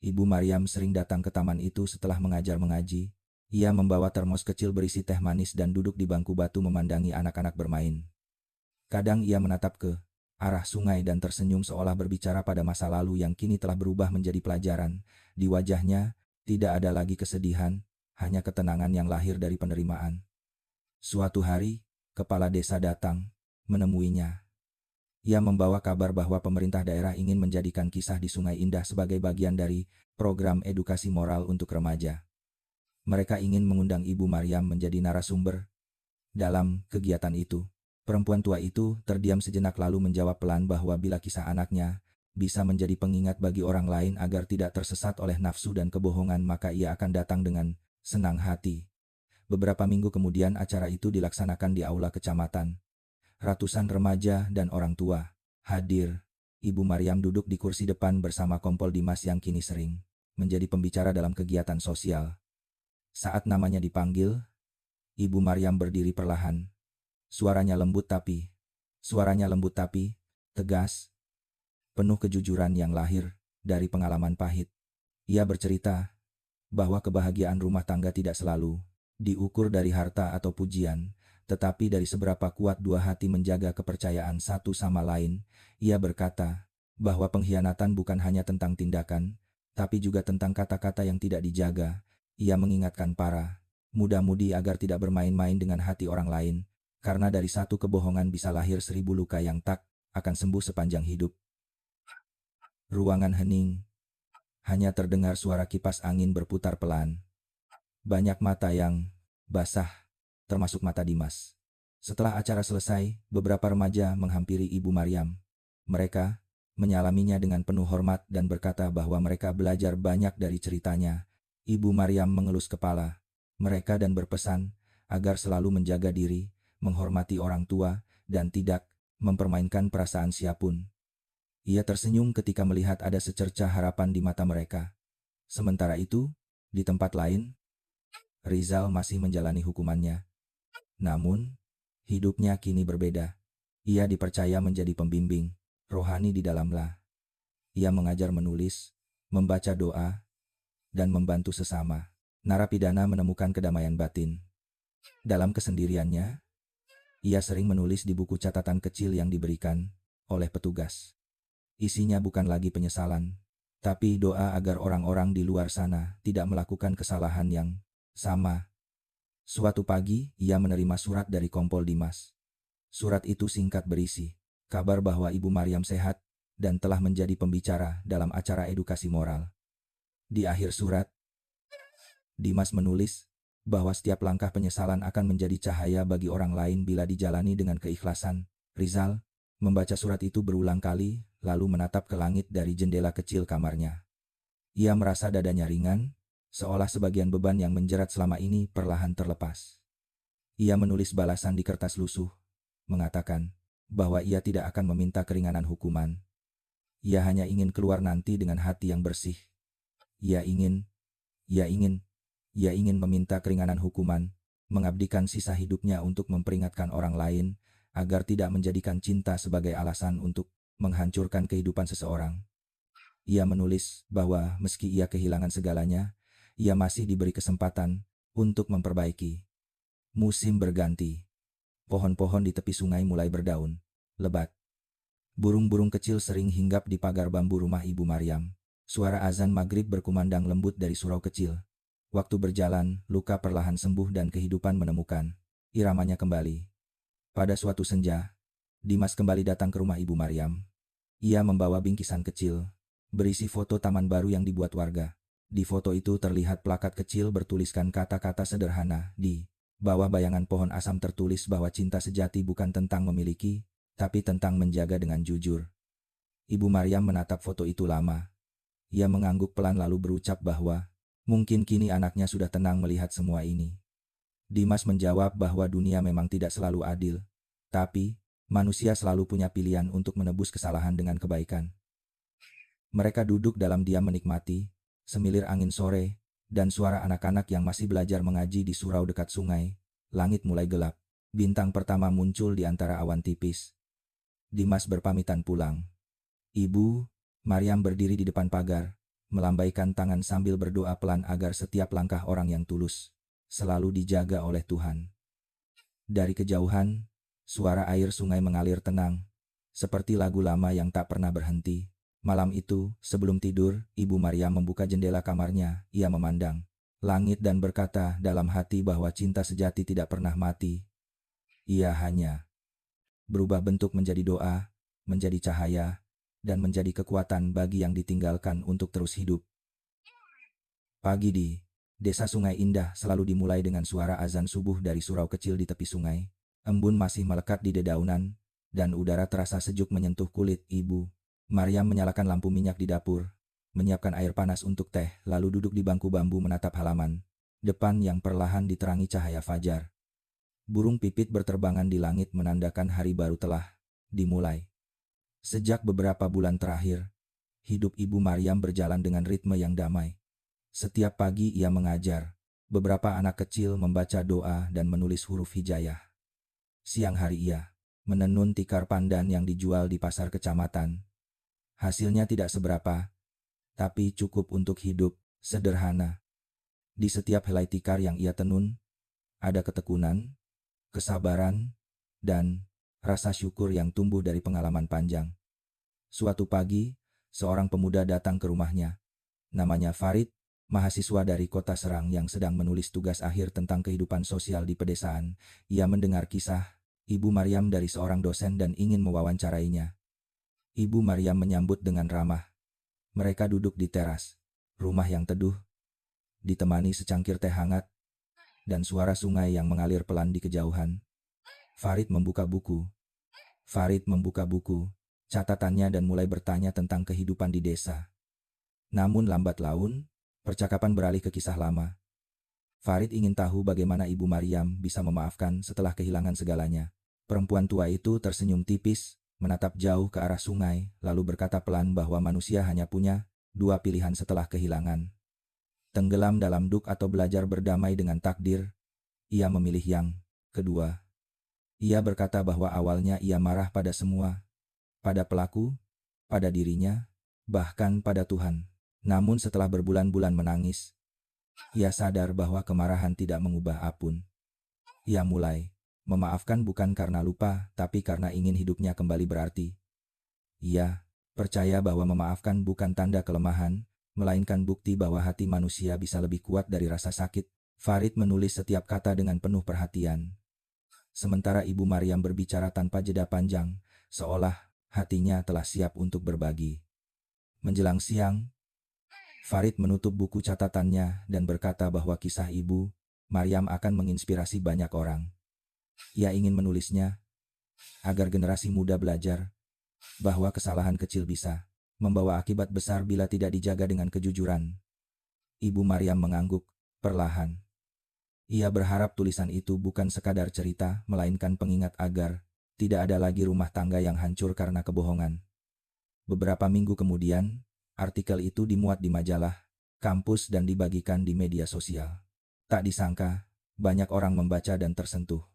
Ibu Maryam sering datang ke taman itu setelah mengajar mengaji. Ia membawa termos kecil berisi teh manis dan duduk di bangku batu memandangi anak-anak bermain. Kadang ia menatap ke arah sungai dan tersenyum seolah berbicara pada masa lalu yang kini telah berubah menjadi pelajaran. Di wajahnya, tidak ada lagi kesedihan, hanya ketenangan yang lahir dari penerimaan. Suatu hari, kepala desa datang, menemuinya. Ia membawa kabar bahwa pemerintah daerah ingin menjadikan kisah di Sungai Indah sebagai bagian dari program edukasi moral untuk remaja. Mereka ingin mengundang Ibu Maryam menjadi narasumber dalam kegiatan itu. Perempuan tua itu terdiam sejenak lalu menjawab pelan bahwa bila kisah anaknya bisa menjadi pengingat bagi orang lain agar tidak tersesat oleh nafsu dan kebohongan, maka ia akan datang dengan senang hati. Beberapa minggu kemudian acara itu dilaksanakan di aula kecamatan. Ratusan remaja dan orang tua hadir. Ibu Maryam duduk di kursi depan bersama Kompol Dimas yang kini sering menjadi pembicara dalam kegiatan sosial. Saat namanya dipanggil, Ibu Maryam berdiri perlahan. Suaranya lembut tapi tegas, penuh kejujuran yang lahir dari pengalaman pahit. Ia bercerita bahwa kebahagiaan rumah tangga tidak selalu diukur dari harta atau pujian, tetapi dari seberapa kuat dua hati menjaga kepercayaan satu sama lain. Ia berkata bahwa pengkhianatan bukan hanya tentang tindakan, tapi juga tentang kata-kata yang tidak dijaga. Ia mengingatkan para muda-mudi agar tidak bermain-main dengan hati orang lain, karena dari satu kebohongan bisa lahir 1000 luka yang tak akan sembuh sepanjang hidup. Ruangan hening. Hanya terdengar suara kipas angin berputar pelan. Banyak mata yang basah, termasuk mata Dimas. Setelah acara selesai, beberapa remaja menghampiri Ibu Maryam. Mereka menyalaminya dengan penuh hormat dan berkata bahwa mereka belajar banyak dari ceritanya. Ibu Maryam mengelus kepala mereka dan berpesan agar selalu menjaga diri, menghormati orang tua, dan tidak mempermainkan perasaan siapapun. Ia tersenyum ketika melihat ada secercah harapan di mata mereka. Sementara itu, di tempat lain, Rizal masih menjalani hukumannya. Namun, hidupnya kini berbeda. Ia dipercaya menjadi pembimbing rohani di dalamlah. Ia mengajar menulis, membaca doa, dan membantu sesama narapidana menemukan kedamaian batin. Dalam kesendiriannya, ia sering menulis di buku catatan kecil yang diberikan oleh petugas. Isinya bukan lagi penyesalan, tapi doa agar orang-orang di luar sana tidak melakukan kesalahan yang sama. Suatu pagi, ia menerima surat dari Kompol Dimas. Surat itu singkat berisi kabar bahwa Ibu Maryam sehat dan telah menjadi pembicara dalam acara edukasi moral. Di akhir surat, Dimas menulis bahwa setiap langkah penyesalan akan menjadi cahaya bagi orang lain bila dijalani dengan keikhlasan. Rizal membaca surat itu berulang kali, lalu menatap ke langit dari jendela kecil kamarnya. Ia merasa dadanya ringan, seolah sebagian beban yang menjerat selama ini perlahan terlepas. Ia menulis balasan di kertas lusuh, mengatakan bahwa ia tidak akan meminta keringanan hukuman. Ia hanya ingin keluar nanti dengan hati yang bersih. Ia ingin meminta keringanan hukuman, mengabdikan sisa hidupnya untuk memperingatkan orang lain, agar tidak menjadikan cinta sebagai alasan untuk menghancurkan kehidupan seseorang. Ia menulis bahwa meski ia kehilangan segalanya, ia masih diberi kesempatan untuk memperbaiki. Musim berganti. Pohon-pohon di tepi sungai mulai berdaun lebat. Burung-burung kecil sering hinggap di pagar bambu rumah Ibu Maryam. Suara azan maghrib berkumandang lembut dari surau kecil. Waktu berjalan, luka perlahan sembuh dan kehidupan menemukan iramanya kembali. Pada suatu senja, Dimas kembali datang ke rumah Ibu Maryam. Ia membawa bingkisan kecil, berisi foto taman baru yang dibuat warga. Di foto itu terlihat plakat kecil bertuliskan kata-kata sederhana. Di bawah bayangan pohon asam tertulis bahwa cinta sejati bukan tentang memiliki, tapi tentang menjaga dengan jujur. Ibu Maryam menatap foto itu lama. Ia mengangguk pelan lalu berucap bahwa mungkin kini anaknya sudah tenang melihat semua ini. Dimas menjawab bahwa dunia memang tidak selalu adil, tapi manusia selalu punya pilihan untuk menebus kesalahan dengan kebaikan. Mereka duduk dalam diam menikmati semilir angin sore dan suara anak-anak yang masih belajar mengaji di surau dekat sungai. Langit mulai gelap. Bintang pertama muncul di antara awan tipis. Dimas berpamitan pulang. Ibu Maryam berdiri di depan pagar, melambaikan tangan sambil berdoa pelan agar setiap langkah orang yang tulus selalu dijaga oleh Tuhan. Dari kejauhan, suara air sungai mengalir tenang, seperti lagu lama yang tak pernah berhenti. Malam itu, sebelum tidur, Ibu Maryam membuka jendela kamarnya. Ia memandang langit dan berkata dalam hati bahwa cinta sejati tidak pernah mati. Ia hanya berubah bentuk menjadi doa, menjadi cahaya, dan menjadi kekuatan bagi yang ditinggalkan untuk terus hidup. Pagi di Desa Sungai Indah selalu dimulai dengan suara azan subuh dari surau kecil di tepi sungai. Embun masih melekat di dedaunan, dan udara terasa sejuk menyentuh kulit. Ibu Maryam menyalakan lampu minyak di dapur, menyiapkan air panas untuk teh, lalu duduk di bangku bambu menatap halaman depan yang perlahan diterangi cahaya fajar. Burung pipit berterbangan di langit menandakan hari baru telah dimulai. Sejak beberapa bulan terakhir, hidup Ibu Maryam berjalan dengan ritme yang damai. Setiap pagi ia mengajar beberapa anak kecil membaca doa dan menulis huruf hijayah. Siang hari ia menenun tikar pandan yang dijual di pasar kecamatan. Hasilnya tidak seberapa, tapi cukup untuk hidup sederhana. Di setiap helai tikar yang ia tenun, ada ketekunan, kesabaran, dan rasa syukur yang tumbuh dari pengalaman panjang. Suatu pagi, seorang pemuda datang ke rumahnya. Namanya Farid, mahasiswa dari kota Serang yang sedang menulis tugas akhir tentang kehidupan sosial di pedesaan. Ia mendengar kisah Ibu Maryam dari seorang dosen dan ingin mewawancarainya. Ibu Maryam menyambut dengan ramah. Mereka duduk di teras rumah yang teduh, ditemani secangkir teh hangat, dan suara sungai yang mengalir pelan di kejauhan. Farid membuka buku. Catatannya dan mulai bertanya tentang kehidupan di desa. Namun lambat laun, percakapan beralih ke kisah lama. Farid ingin tahu bagaimana Ibu Maryam bisa memaafkan setelah kehilangan segalanya. Perempuan tua itu tersenyum tipis, menatap jauh ke arah sungai, lalu berkata pelan bahwa manusia hanya punya dua pilihan setelah kehilangan. Tenggelam dalam duk atau belajar berdamai dengan takdir. Ia memilih yang kedua. Ia berkata bahwa awalnya ia marah pada semua, pada pelaku, pada dirinya, bahkan pada Tuhan. Namun setelah berbulan-bulan menangis, ia sadar bahwa kemarahan tidak mengubah apapun. Ia mulai memaafkan bukan karena lupa, tapi karena ingin hidupnya kembali berarti. Ia percaya bahwa memaafkan bukan tanda kelemahan, melainkan bukti bahwa hati manusia bisa lebih kuat dari rasa sakit. Farid menulis setiap kata dengan penuh perhatian. Sementara Ibu Maryam berbicara tanpa jeda panjang, seolah hatinya telah siap untuk berbagi. Menjelang siang, Farid menutup buku catatannya dan berkata bahwa kisah Ibu Maryam akan menginspirasi banyak orang. Ia ingin menulisnya agar generasi muda belajar bahwa kesalahan kecil bisa membawa akibat besar bila tidak dijaga dengan kejujuran. Ibu Maryam mengangguk perlahan. Ia berharap tulisan itu bukan sekadar cerita, melainkan pengingat agar tidak ada lagi rumah tangga yang hancur karena kebohongan. Beberapa minggu kemudian, artikel itu dimuat di majalah kampus dan dibagikan di media sosial. Tak disangka, banyak orang membaca dan tersentuh.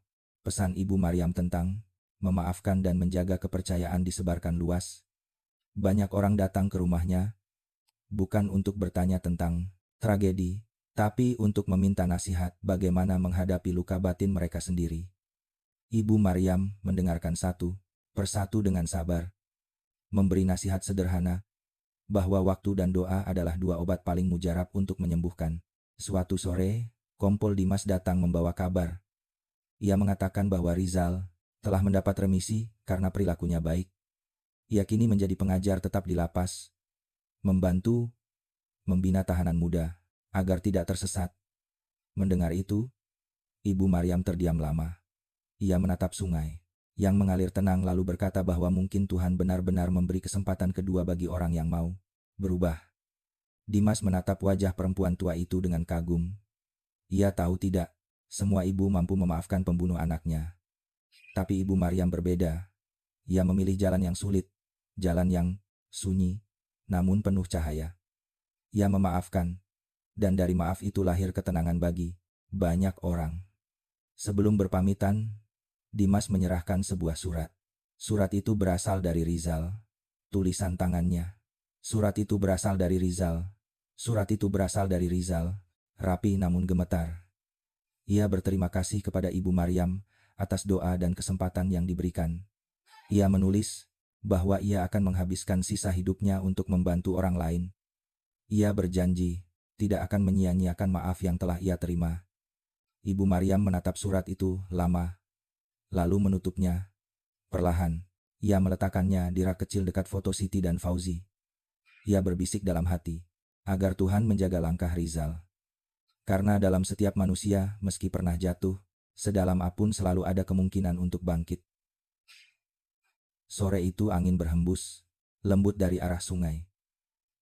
Pesan Ibu Maryam tentang memaafkan dan menjaga kepercayaan disebarkan luas. Banyak orang datang ke rumahnya, bukan untuk bertanya tentang tragedi, tapi untuk meminta nasihat bagaimana menghadapi luka batin mereka sendiri. Ibu Maryam mendengarkan satu persatu dengan sabar, memberi nasihat sederhana, bahwa waktu dan doa adalah dua obat paling mujarab untuk menyembuhkan. Suatu sore, Kompol Dimas datang membawa kabar. Ia mengatakan bahwa Rizal telah mendapat remisi karena perilakunya baik. Ia kini menjadi pengajar tetap di lapas, membantu membina tahanan muda agar tidak tersesat. Mendengar itu, Ibu Maryam terdiam lama. Ia menatap sungai yang mengalir tenang lalu berkata bahwa mungkin Tuhan benar-benar memberi kesempatan kedua bagi orang yang mau berubah. Dimas menatap wajah perempuan tua itu dengan kagum. Ia tahu tidak semua ibu mampu memaafkan pembunuh anaknya. Tapi Ibu Maryam berbeda. Ia memilih jalan yang sulit, jalan yang sunyi, namun penuh cahaya. Ia memaafkan, dan dari maaf itu lahir ketenangan bagi banyak orang. Sebelum berpamitan, Dimas menyerahkan sebuah surat. Surat itu berasal dari Rizal. Tulisan tangannya. Surat itu berasal dari Rizal. Surat itu berasal dari Rizal, rapi namun gemetar. Ia berterima kasih kepada Ibu Maryam atas doa dan kesempatan yang diberikan. Ia menulis bahwa ia akan menghabiskan sisa hidupnya untuk membantu orang lain. Ia berjanji tidak akan menyia-nyiakan maaf yang telah ia terima. Ibu Maryam menatap surat itu lama, lalu menutupnya. Perlahan, ia meletakkannya di rak kecil dekat foto Siti dan Fauzi. Ia berbisik dalam hati, agar Tuhan menjaga langkah Rizal. Karena dalam setiap manusia, meski pernah jatuh, sedalam apapun selalu ada kemungkinan untuk bangkit. Sore itu angin berhembus, lembut dari arah sungai.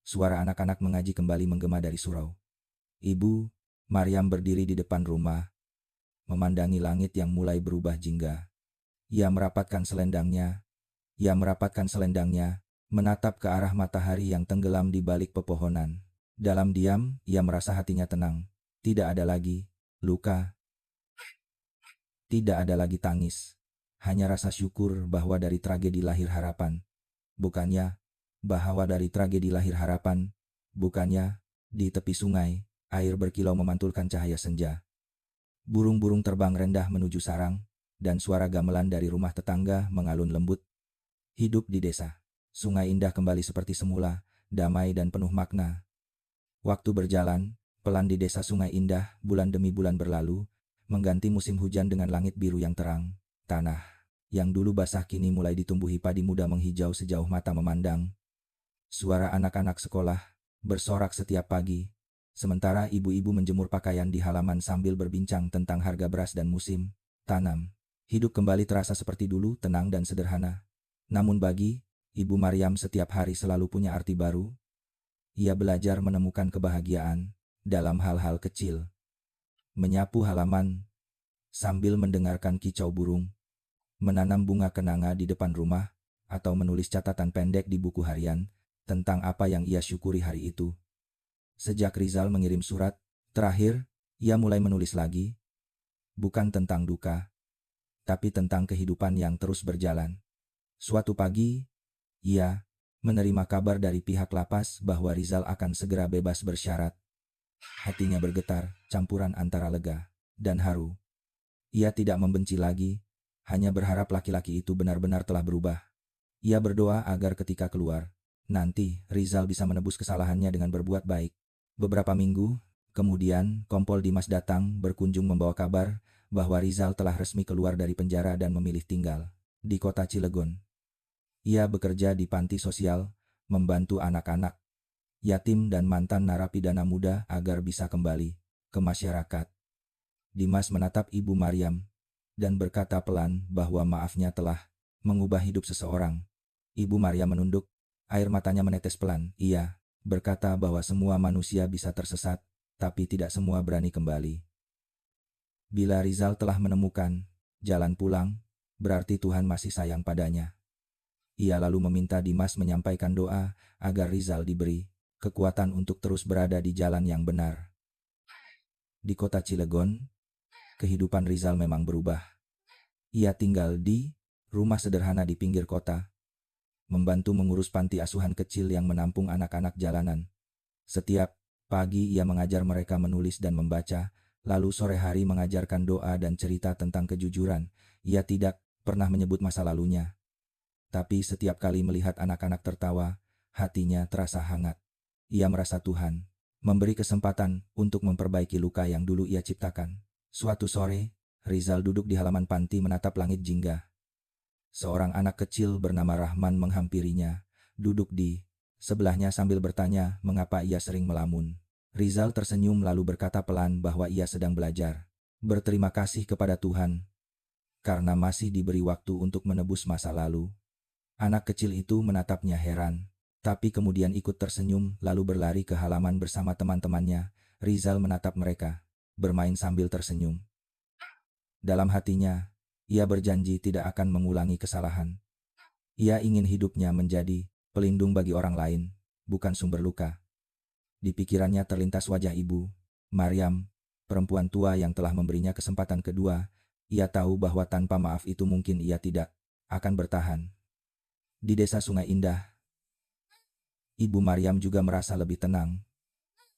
Suara anak-anak mengaji kembali menggema dari surau. Ibu Maryam berdiri di depan rumah, memandangi langit yang mulai berubah jingga. Ia merapatkan selendangnya, menatap ke arah matahari yang tenggelam di balik pepohonan. Dalam diam, ia merasa hatinya tenang. Tidak ada lagi luka, tidak ada lagi tangis. Hanya rasa syukur bahwa dari tragedi lahir harapan. Bukannya di tepi sungai, air berkilau memantulkan cahaya senja. Burung-burung terbang rendah menuju sarang, dan suara gamelan dari rumah tetangga mengalun lembut. Hidup di desa Sungai Indah kembali seperti semula, damai dan penuh makna. Waktu berjalan pelan di desa Sungai Indah, bulan demi bulan berlalu, mengganti musim hujan dengan langit biru yang terang. Tanah yang dulu basah kini mulai ditumbuhi padi muda menghijau sejauh mata memandang. Suara anak-anak sekolah bersorak setiap pagi, sementara ibu-ibu menjemur pakaian di halaman sambil berbincang tentang harga beras dan musim tanam. Hidup kembali terasa seperti dulu, tenang dan sederhana. Namun bagi Ibu Maryam setiap hari selalu punya arti baru. Ia belajar menemukan kebahagiaan dalam hal-hal kecil. Menyapu halaman sambil mendengarkan kicau burung, menanam bunga kenanga di depan rumah, atau menulis catatan pendek di buku harian tentang apa yang ia syukuri hari itu. Sejak Rizal mengirim surat terakhir, ia mulai menulis lagi, bukan tentang duka, tapi tentang kehidupan yang terus berjalan. Suatu pagi, ia menerima kabar dari pihak lapas bahwa Rizal akan segera bebas bersyarat. Hatinya bergetar, campuran antara lega dan haru. Ia tidak membenci lagi, hanya berharap laki-laki itu benar-benar telah berubah. Ia berdoa agar ketika keluar nanti, Rizal bisa menebus kesalahannya dengan berbuat baik. Beberapa minggu kemudian, Kompol Dimas datang berkunjung membawa kabar bahwa Rizal telah resmi keluar dari penjara dan memilih tinggal di kota Cilegon. Ia bekerja di panti sosial, membantu anak-anak yatim dan mantan narapidana muda agar bisa kembali ke masyarakat. Dimas menatap Ibu Maryam dan berkata pelan bahwa maafnya telah mengubah hidup seseorang. Ibu Maryam menunduk, air matanya menetes pelan. Ia berkata bahwa semua manusia bisa tersesat, tapi tidak semua berani kembali. Bila Rizal telah menemukan jalan pulang, berarti Tuhan masih sayang padanya. Ia lalu meminta Dimas menyampaikan doa agar Rizal diberi kekuatan untuk terus berada di jalan yang benar. Di kota Cilegon, kehidupan Rizal memang berubah. Ia tinggal di rumah sederhana di pinggir kota, membantu mengurus panti asuhan kecil yang menampung anak-anak jalanan. Setiap pagi ia mengajar mereka menulis dan membaca, lalu sore hari mengajarkan doa dan cerita tentang kejujuran. Ia tidak pernah menyebut masa lalunya. Tapi setiap kali melihat anak-anak tertawa, hatinya terasa hangat. Ia merasa Tuhan memberi kesempatan untuk memperbaiki luka yang dulu ia ciptakan. Suatu sore, Rizal duduk di halaman panti menatap langit jingga. Seorang anak kecil bernama Rahman menghampirinya, duduk di sebelahnya sambil bertanya mengapa ia sering melamun. Rizal tersenyum lalu berkata pelan bahwa ia sedang belajar berterima kasih kepada Tuhan karena masih diberi waktu untuk menebus masa lalu. Anak kecil itu menatapnya heran, tapi kemudian ikut tersenyum lalu berlari ke halaman bersama teman-temannya. Rizal menatap mereka, bermain sambil tersenyum. Dalam hatinya, ia berjanji tidak akan mengulangi kesalahan. Ia ingin hidupnya menjadi pelindung bagi orang lain, bukan sumber luka. Di pikirannya terlintas wajah Ibu Maryam, perempuan tua yang telah memberinya kesempatan kedua. Ia tahu bahwa tanpa maaf itu mungkin ia tidak akan bertahan. Di desa Sungai Indah, Ibu Maryam juga merasa lebih tenang.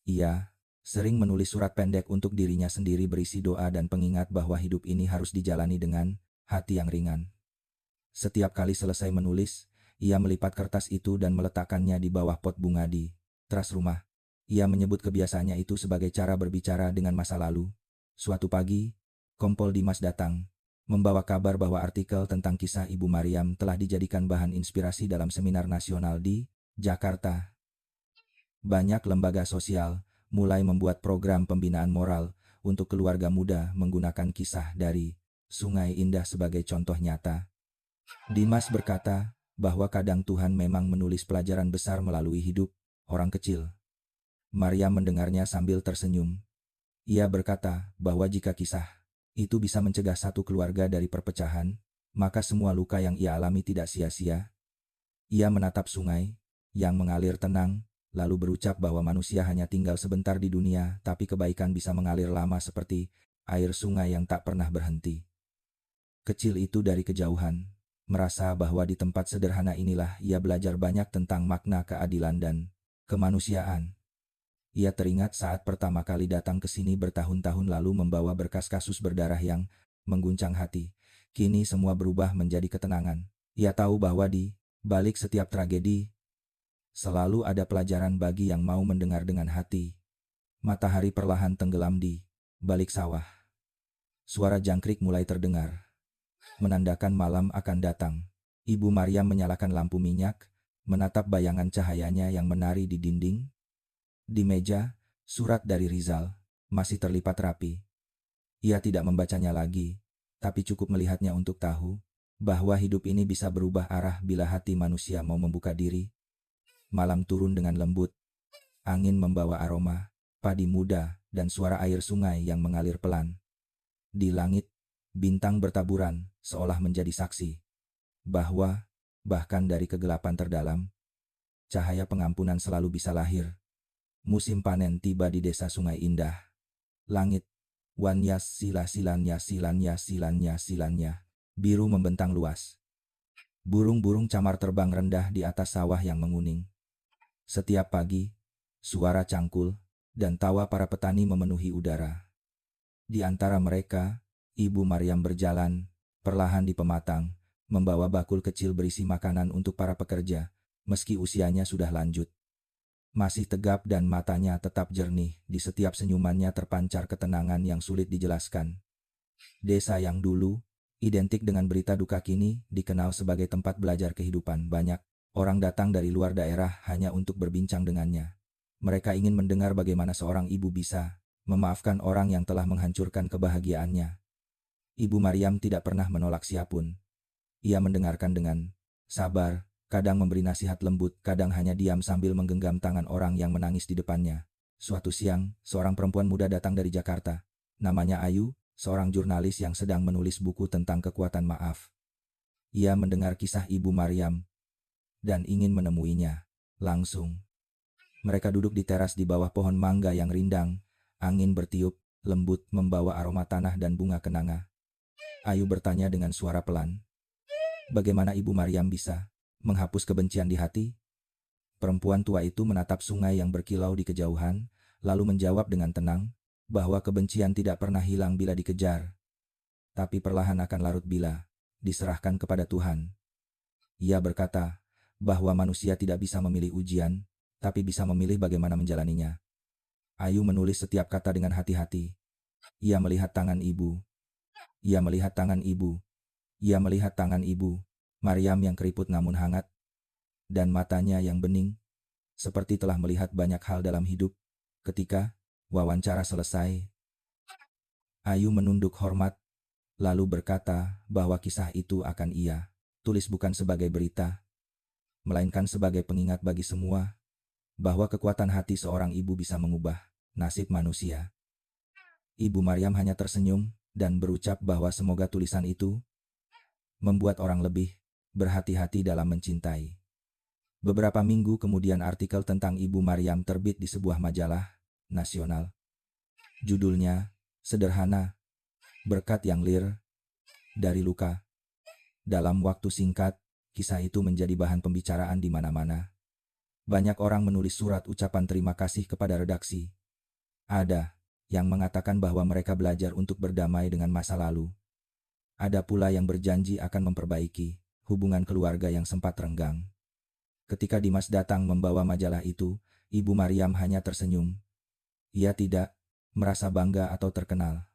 Ia sering menulis surat pendek untuk dirinya sendiri berisi doa dan pengingat bahwa hidup ini harus dijalani dengan hati yang ringan. Setiap kali selesai menulis, ia melipat kertas itu dan meletakkannya di bawah pot bunga di teras rumah. Ia menyebut kebiasaannya itu sebagai cara berbicara dengan masa lalu. Suatu pagi, Kompol Dimas datang, membawa kabar bahwa artikel tentang kisah Ibu Maryam telah dijadikan bahan inspirasi dalam seminar nasional di Jakarta. Banyak lembaga sosial mulai membuat program pembinaan moral untuk keluarga muda menggunakan kisah dari Sungai Indah sebagai contoh nyata. Dimas berkata bahwa kadang Tuhan memang menulis pelajaran besar melalui hidup orang kecil. Maryam mendengarnya sambil tersenyum. Ia berkata bahwa jika kisah itu bisa mencegah satu keluarga dari perpecahan, maka semua luka yang ia alami tidak sia-sia. Ia menatap sungai yang mengalir tenang, lalu berucap bahwa manusia hanya tinggal sebentar di dunia, tapi kebaikan bisa mengalir lama seperti air sungai yang tak pernah berhenti. Kecil itu dari kejauhan, merasa bahwa di tempat sederhana inilah ia belajar banyak tentang makna keadilan dan kemanusiaan. Ia teringat saat pertama kali datang ke sini bertahun-tahun lalu membawa berkas kasus berdarah yang mengguncang hati. Kini semua berubah menjadi ketenangan. Ia tahu bahwa di balik setiap tragedi, selalu ada pelajaran bagi yang mau mendengar dengan hati. Matahari perlahan tenggelam di balik sawah. Suara jangkrik mulai terdengar, menandakan malam akan datang. Ibu Maryam menyalakan lampu minyak, menatap bayangan cahayanya yang menari di dinding. Di meja, surat dari Rizal masih terlipat rapi. Ia tidak membacanya lagi, tapi cukup melihatnya untuk tahu bahwa hidup ini bisa berubah arah bila hati manusia mau membuka diri. Malam turun dengan lembut. Angin membawa aroma padi muda dan suara air sungai yang mengalir pelan. Di langit, bintang bertaburan seolah menjadi saksi bahwa bahkan dari kegelapan terdalam, cahaya pengampunan selalu bisa lahir. Musim panen tiba di desa Sungai Indah. Langit, wanyas silannya, biru membentang luas. Burung-burung camar terbang rendah di atas sawah yang menguning. Setiap pagi, suara cangkul dan tawa para petani memenuhi udara. Di antara mereka, Ibu Maryam berjalan perlahan di pematang, membawa bakul kecil berisi makanan untuk para pekerja, meski usianya sudah lanjut. Masih tegap dan matanya tetap jernih, di setiap senyumannya terpancar ketenangan yang sulit dijelaskan. Desa yang dulu identik dengan berita duka kini dikenal sebagai tempat belajar kehidupan. Banyak orang datang dari luar daerah hanya untuk berbincang dengannya. Mereka ingin mendengar bagaimana seorang ibu bisa memaafkan orang yang telah menghancurkan kebahagiaannya. Ibu Maryam tidak pernah menolak siapapun. Ia mendengarkan dengan sabar, kadang memberi nasihat lembut, kadang hanya diam sambil menggenggam tangan orang yang menangis di depannya. Suatu siang, seorang perempuan muda datang dari Jakarta. Namanya Ayu, seorang jurnalis yang sedang menulis buku tentang kekuatan maaf. Ia mendengar kisah Ibu Maryam dan ingin menemuinya langsung. Mereka duduk di teras di bawah pohon mangga yang rindang. Angin bertiup lembut membawa aroma tanah dan bunga kenanga. Ayu bertanya dengan suara pelan, "Bagaimana Ibu Maryam bisa menghapus kebencian di hati?" Perempuan tua itu menatap sungai yang berkilau di kejauhan, lalu menjawab dengan tenang bahwa kebencian tidak pernah hilang bila dikejar, tapi perlahan akan larut bila diserahkan kepada Tuhan. Ia berkata bahwa manusia tidak bisa memilih ujian, tapi bisa memilih bagaimana menjalaninya. Ayu menulis setiap kata dengan hati-hati. Ia melihat tangan ibu. Ia melihat tangan ibu. Ia melihat tangan ibu Maryam yang keriput namun hangat, dan matanya yang bening, seperti telah melihat banyak hal dalam hidup. Ketika wawancara selesai, Ayu menunduk hormat, lalu berkata bahwa kisah itu akan ia tulis bukan sebagai berita, melainkan sebagai pengingat bagi semua, bahwa kekuatan hati seorang ibu bisa mengubah nasib manusia. Ibu Maryam hanya tersenyum dan berucap bahwa semoga tulisan itu membuat orang lebih berhati-hati dalam mencintai. Beberapa minggu kemudian artikel tentang Ibu Maryam terbit di sebuah majalah nasional. Judulnya sederhana, "Berkat yang Lir dari Luka." Dalam waktu singkat, kisah itu menjadi bahan pembicaraan di mana-mana. Banyak orang menulis surat ucapan terima kasih kepada redaksi. Ada yang mengatakan bahwa mereka belajar untuk berdamai dengan masa lalu. Ada pula yang berjanji akan memperbaiki hubungan keluarga yang sempat renggang. Ketika Dimas datang membawa majalah itu, Ibu Maryam hanya tersenyum. Ia tidak merasa bangga atau terkenal.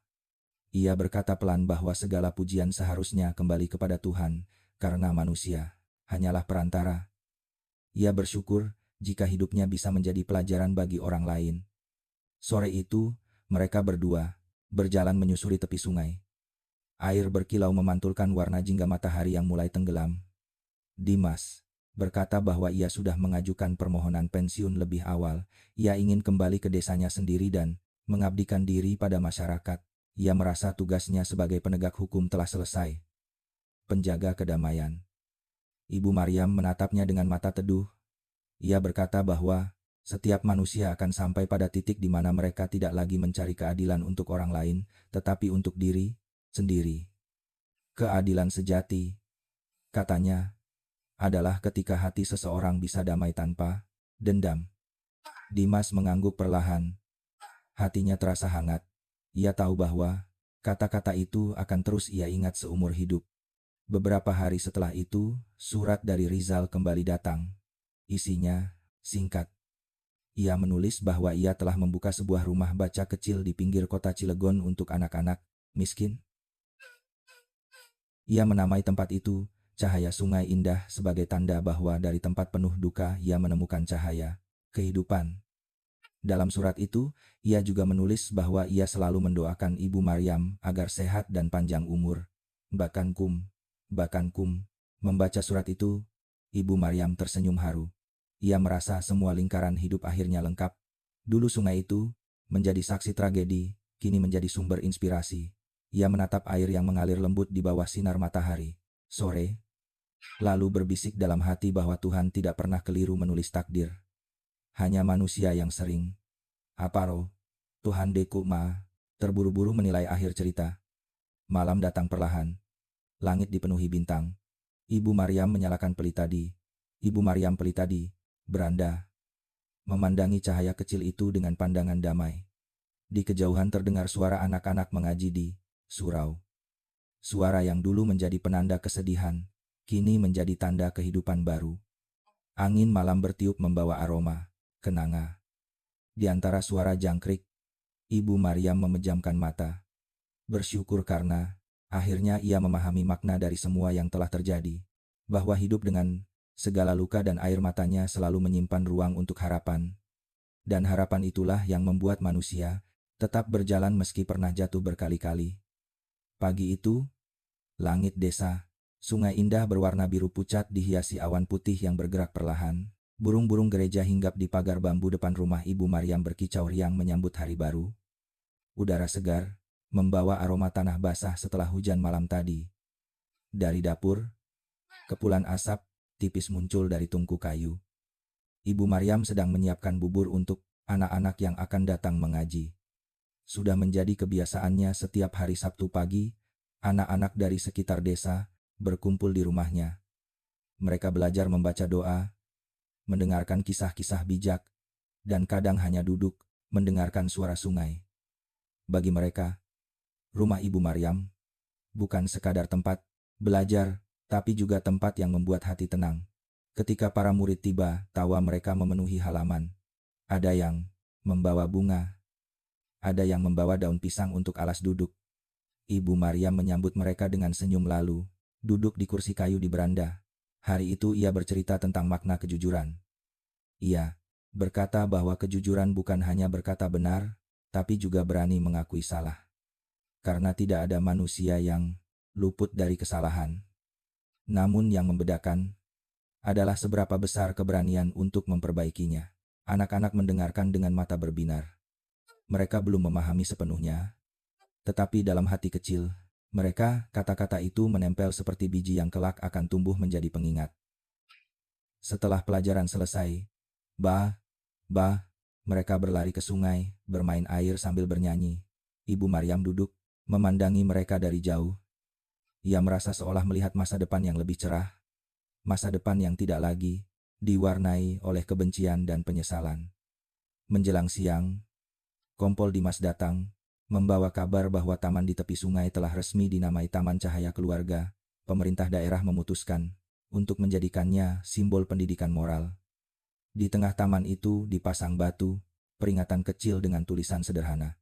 Ia berkata pelan bahwa segala pujian seharusnya kembali kepada Tuhan, karena manusia hanyalah perantara. Ia bersyukur jika hidupnya bisa menjadi pelajaran bagi orang lain. Sore itu, mereka berdua berjalan menyusuri tepi sungai. Air berkilau memantulkan warna jingga matahari yang mulai tenggelam. Dimas berkata bahwa ia sudah mengajukan permohonan pensiun lebih awal. Ia ingin kembali ke desanya sendiri dan mengabdikan diri pada masyarakat. Ia merasa tugasnya sebagai penegak hukum telah selesai. Penjaga kedamaian. Ibu Maryam menatapnya dengan mata teduh. Ia berkata bahwa setiap manusia akan sampai pada titik di mana mereka tidak lagi mencari keadilan untuk orang lain, tetapi untuk diri sendiri. Keadilan sejati, katanya, adalah ketika hati seseorang bisa damai tanpa dendam. Dimas mengangguk perlahan. Hatinya terasa hangat. Ia tahu bahwa kata-kata itu akan terus ia ingat seumur hidup. Beberapa hari setelah itu, surat dari Rizal kembali datang. Isinya singkat. Ia menulis bahwa ia telah membuka sebuah rumah baca kecil di pinggir kota Cilegon untuk anak-anak miskin. Ia menamai tempat itu Cahaya Sungai Indah sebagai tanda bahwa dari tempat penuh duka ia menemukan cahaya kehidupan. Dalam surat itu, ia juga menulis bahwa ia selalu mendoakan Ibu Maryam agar sehat dan panjang umur. Bahkan kum, membaca surat itu, Ibu Maryam tersenyum haru. Ia merasa semua lingkaran hidup akhirnya lengkap. Dulu sungai itu menjadi saksi tragedi, kini menjadi sumber inspirasi. Ia menatap air yang mengalir lembut di bawah sinar matahari sore, lalu berbisik dalam hati bahwa Tuhan tidak pernah keliru menulis takdir. Hanya manusia yang sering Tuhan dekuma, terburu-buru menilai akhir cerita. Malam datang perlahan. Langit dipenuhi bintang. Ibu Maryam menyalakan pelita di beranda. Memandangi cahaya kecil itu dengan pandangan damai. Di kejauhan terdengar suara anak-anak mengaji di surau. Suara yang dulu menjadi penanda kesedihan, kini menjadi tanda kehidupan baru. Angin malam bertiup membawa aroma kenanga. Di antara suara jangkrik, Ibu Maryam memejamkan mata. Bersyukur karena akhirnya ia memahami makna dari semua yang telah terjadi. Bahwa hidup dengan segala luka dan air matanya selalu menyimpan ruang untuk harapan. Dan harapan itulah yang membuat manusia tetap berjalan meski pernah jatuh berkali-kali. Pagi itu, langit desa, sungai indah berwarna biru pucat dihiasi awan putih yang bergerak perlahan. Burung-burung gereja hinggap di pagar bambu depan rumah Ibu Maryam berkicau riang menyambut hari baru. Udara segar membawa aroma tanah basah setelah hujan malam tadi. Dari dapur, kepulan asap tipis muncul dari tungku kayu. Ibu Maryam sedang menyiapkan bubur untuk anak-anak yang akan datang mengaji. Sudah menjadi kebiasaannya setiap hari Sabtu pagi, anak-anak dari sekitar desa berkumpul di rumahnya. Mereka belajar membaca doa, mendengarkan kisah-kisah bijak, dan kadang hanya duduk mendengarkan suara sungai. Bagi mereka, rumah Ibu Maryam bukan sekadar tempat belajar, tapi juga tempat yang membuat hati tenang. Ketika para murid tiba, tawa mereka memenuhi halaman. Ada yang membawa bunga, ada yang membawa daun pisang untuk alas duduk. Ibu Maryam menyambut mereka dengan senyum lalu duduk di kursi kayu di beranda. Hari itu ia bercerita tentang makna kejujuran. Ia berkata bahwa kejujuran bukan hanya berkata benar, tapi juga berani mengakui salah. Karena tidak ada manusia yang luput dari kesalahan. Namun yang membedakan adalah seberapa besar keberanian untuk memperbaikinya. Anak-anak mendengarkan dengan mata berbinar. Mereka belum memahami sepenuhnya, tetapi dalam hati kecil, mereka, kata-kata itu menempel seperti biji yang kelak akan tumbuh menjadi pengingat. Setelah pelajaran selesai, mereka berlari ke sungai, bermain air sambil bernyanyi. Ibu Maryam duduk, memandangi mereka dari jauh. Ia merasa seolah melihat masa depan yang lebih cerah, masa depan yang tidak lagi diwarnai oleh kebencian dan penyesalan. Menjelang siang, Kompol Dimas datang, membawa kabar bahwa taman di tepi sungai telah resmi dinamai Taman Cahaya Keluarga. Pemerintah daerah memutuskan untuk menjadikannya simbol pendidikan moral. Di tengah taman itu dipasang batu, peringatan kecil dengan tulisan sederhana.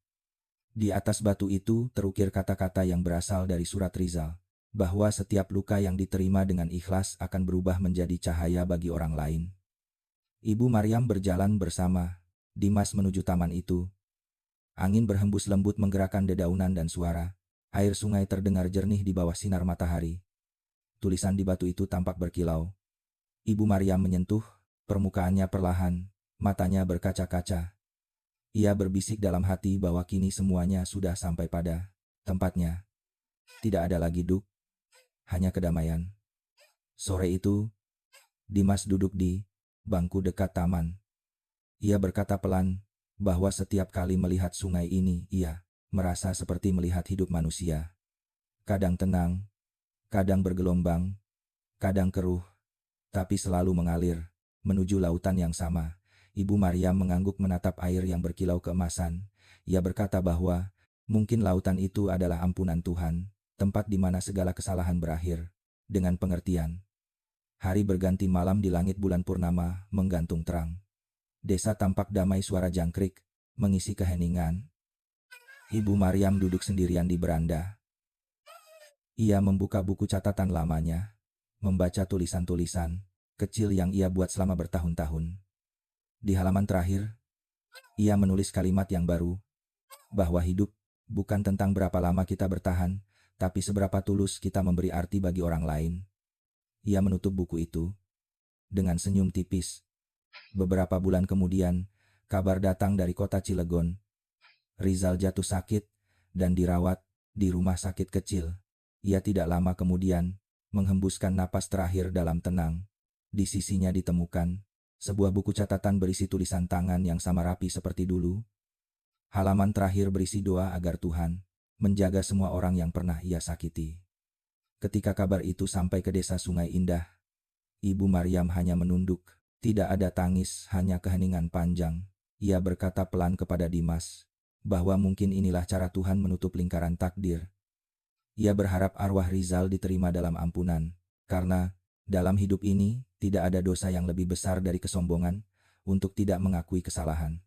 Di atas batu itu terukir kata-kata yang berasal dari surat Rizal, bahwa setiap luka yang diterima dengan ikhlas akan berubah menjadi cahaya bagi orang lain. Ibu Maryam berjalan bersama Dimas menuju taman itu. Angin berhembus lembut menggerakkan dedaunan dan suara. Air sungai terdengar jernih di bawah sinar matahari. Tulisan di batu itu tampak berkilau. Ibu Maryam menyentuh permukaannya perlahan, matanya berkaca-kaca. Ia berbisik dalam hati bahwa kini semuanya sudah sampai pada tempatnya. Tidak ada lagi duk, hanya kedamaian. Sore itu, Dimas duduk di bangku dekat taman. Ia berkata pelan bahwa setiap kali melihat sungai ini, ia merasa seperti melihat hidup manusia. Kadang tenang, kadang bergelombang, kadang keruh, tapi selalu mengalir menuju lautan yang sama. Ibu Maryam mengangguk menatap air yang berkilau keemasan. Ia berkata bahwa mungkin lautan itu adalah ampunan Tuhan, tempat di mana segala kesalahan berakhir dengan pengertian. Hari berganti malam di langit bulan purnama menggantung terang. Desa tampak damai, suara jangkrik mengisi keheningan. Ibu Maryam duduk sendirian di beranda. Ia membuka buku catatan lamanya, membaca tulisan-tulisan kecil yang ia buat selama bertahun-tahun. Di halaman terakhir, ia menulis kalimat yang baru, bahwa hidup bukan tentang berapa lama kita bertahan, tapi seberapa tulus kita memberi arti bagi orang lain. Ia menutup buku itu dengan senyum tipis. Beberapa bulan kemudian, kabar datang dari kota Cilegon. Rizal jatuh sakit dan dirawat di rumah sakit kecil. Ia tidak lama kemudian menghembuskan napas terakhir dalam tenang. Di sisinya ditemukan sebuah buku catatan berisi tulisan tangan yang sama rapi seperti dulu. Halaman terakhir berisi doa agar Tuhan menjaga semua orang yang pernah ia sakiti. Ketika kabar itu sampai ke desa Sungai Indah, Ibu Maryam hanya menunduk. Tidak ada tangis, hanya keheningan panjang. Ia berkata pelan kepada Dimas bahwa mungkin inilah cara Tuhan menutup lingkaran takdir. Ia berharap arwah Rizal diterima dalam ampunan, karena dalam hidup ini tidak ada dosa yang lebih besar dari kesombongan untuk tidak mengakui kesalahan.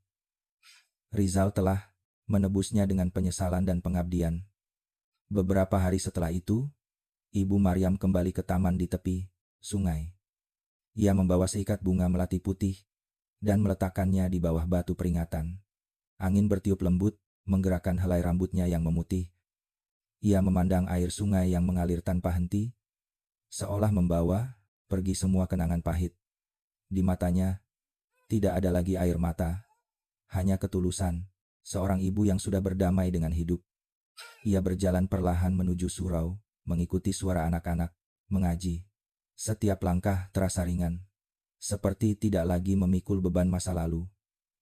Rizal telah menebusnya dengan penyesalan dan pengabdian. Beberapa hari setelah itu, Ibu Maryam kembali ke taman di tepi sungai. Ia membawa seikat bunga melati putih dan meletakkannya di bawah batu peringatan. Angin bertiup lembut, menggerakkan helai rambutnya yang memutih. Ia memandang air sungai yang mengalir tanpa henti, seolah membawa pergi semua kenangan pahit. Di matanya, tidak ada lagi air mata, hanya ketulusan seorang ibu yang sudah berdamai dengan hidup. Ia berjalan perlahan menuju surau, mengikuti suara anak-anak mengaji. Setiap langkah terasa ringan, seperti tidak lagi memikul beban masa lalu.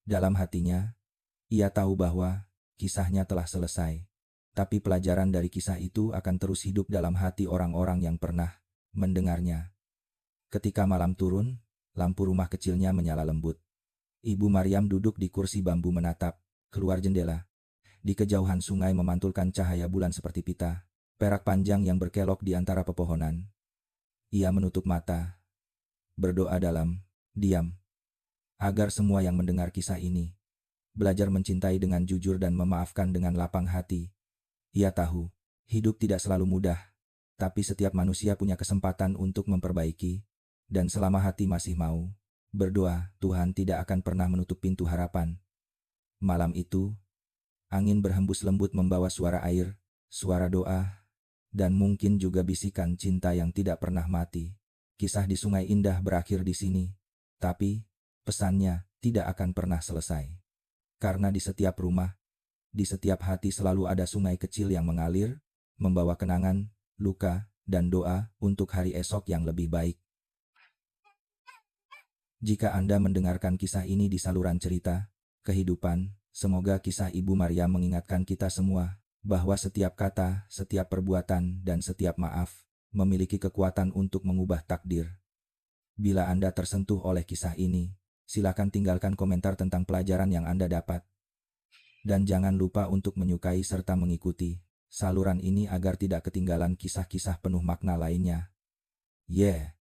Dalam hatinya, ia tahu bahwa kisahnya telah selesai, tapi pelajaran dari kisah itu akan terus hidup dalam hati orang-orang yang pernah mendengarnya. Ketika malam turun, lampu rumah kecilnya menyala lembut. Ibu Maryam duduk di kursi bambu menatap keluar jendela. Di kejauhan sungai memantulkan cahaya bulan seperti pita, perak panjang yang berkelok di antara pepohonan. Ia menutup mata, berdoa dalam diam, agar semua yang mendengar kisah ini belajar mencintai dengan jujur dan memaafkan dengan lapang hati. Ia tahu, hidup tidak selalu mudah, tapi setiap manusia punya kesempatan untuk memperbaiki, dan selama hati masih mau berdoa, Tuhan tidak akan pernah menutup pintu harapan. Malam itu, angin berhembus lembut membawa suara air, suara doa, dan mungkin juga bisikan cinta yang tidak pernah mati. Kisah di Sungai Indah berakhir di sini, tapi pesannya tidak akan pernah selesai. Karena di setiap rumah, di setiap hati selalu ada sungai kecil yang mengalir, membawa kenangan, luka, dan doa untuk hari esok yang lebih baik. Jika Anda mendengarkan kisah ini di saluran cerita kehidupan, semoga kisah Ibu Maryam mengingatkan kita semua bahwa setiap kata, setiap perbuatan, dan setiap maaf memiliki kekuatan untuk mengubah takdir. Bila Anda tersentuh oleh kisah ini, silakan tinggalkan komentar tentang pelajaran yang Anda dapat. Dan jangan lupa untuk menyukai serta mengikuti saluran ini agar tidak ketinggalan kisah-kisah penuh makna lainnya. Yeah.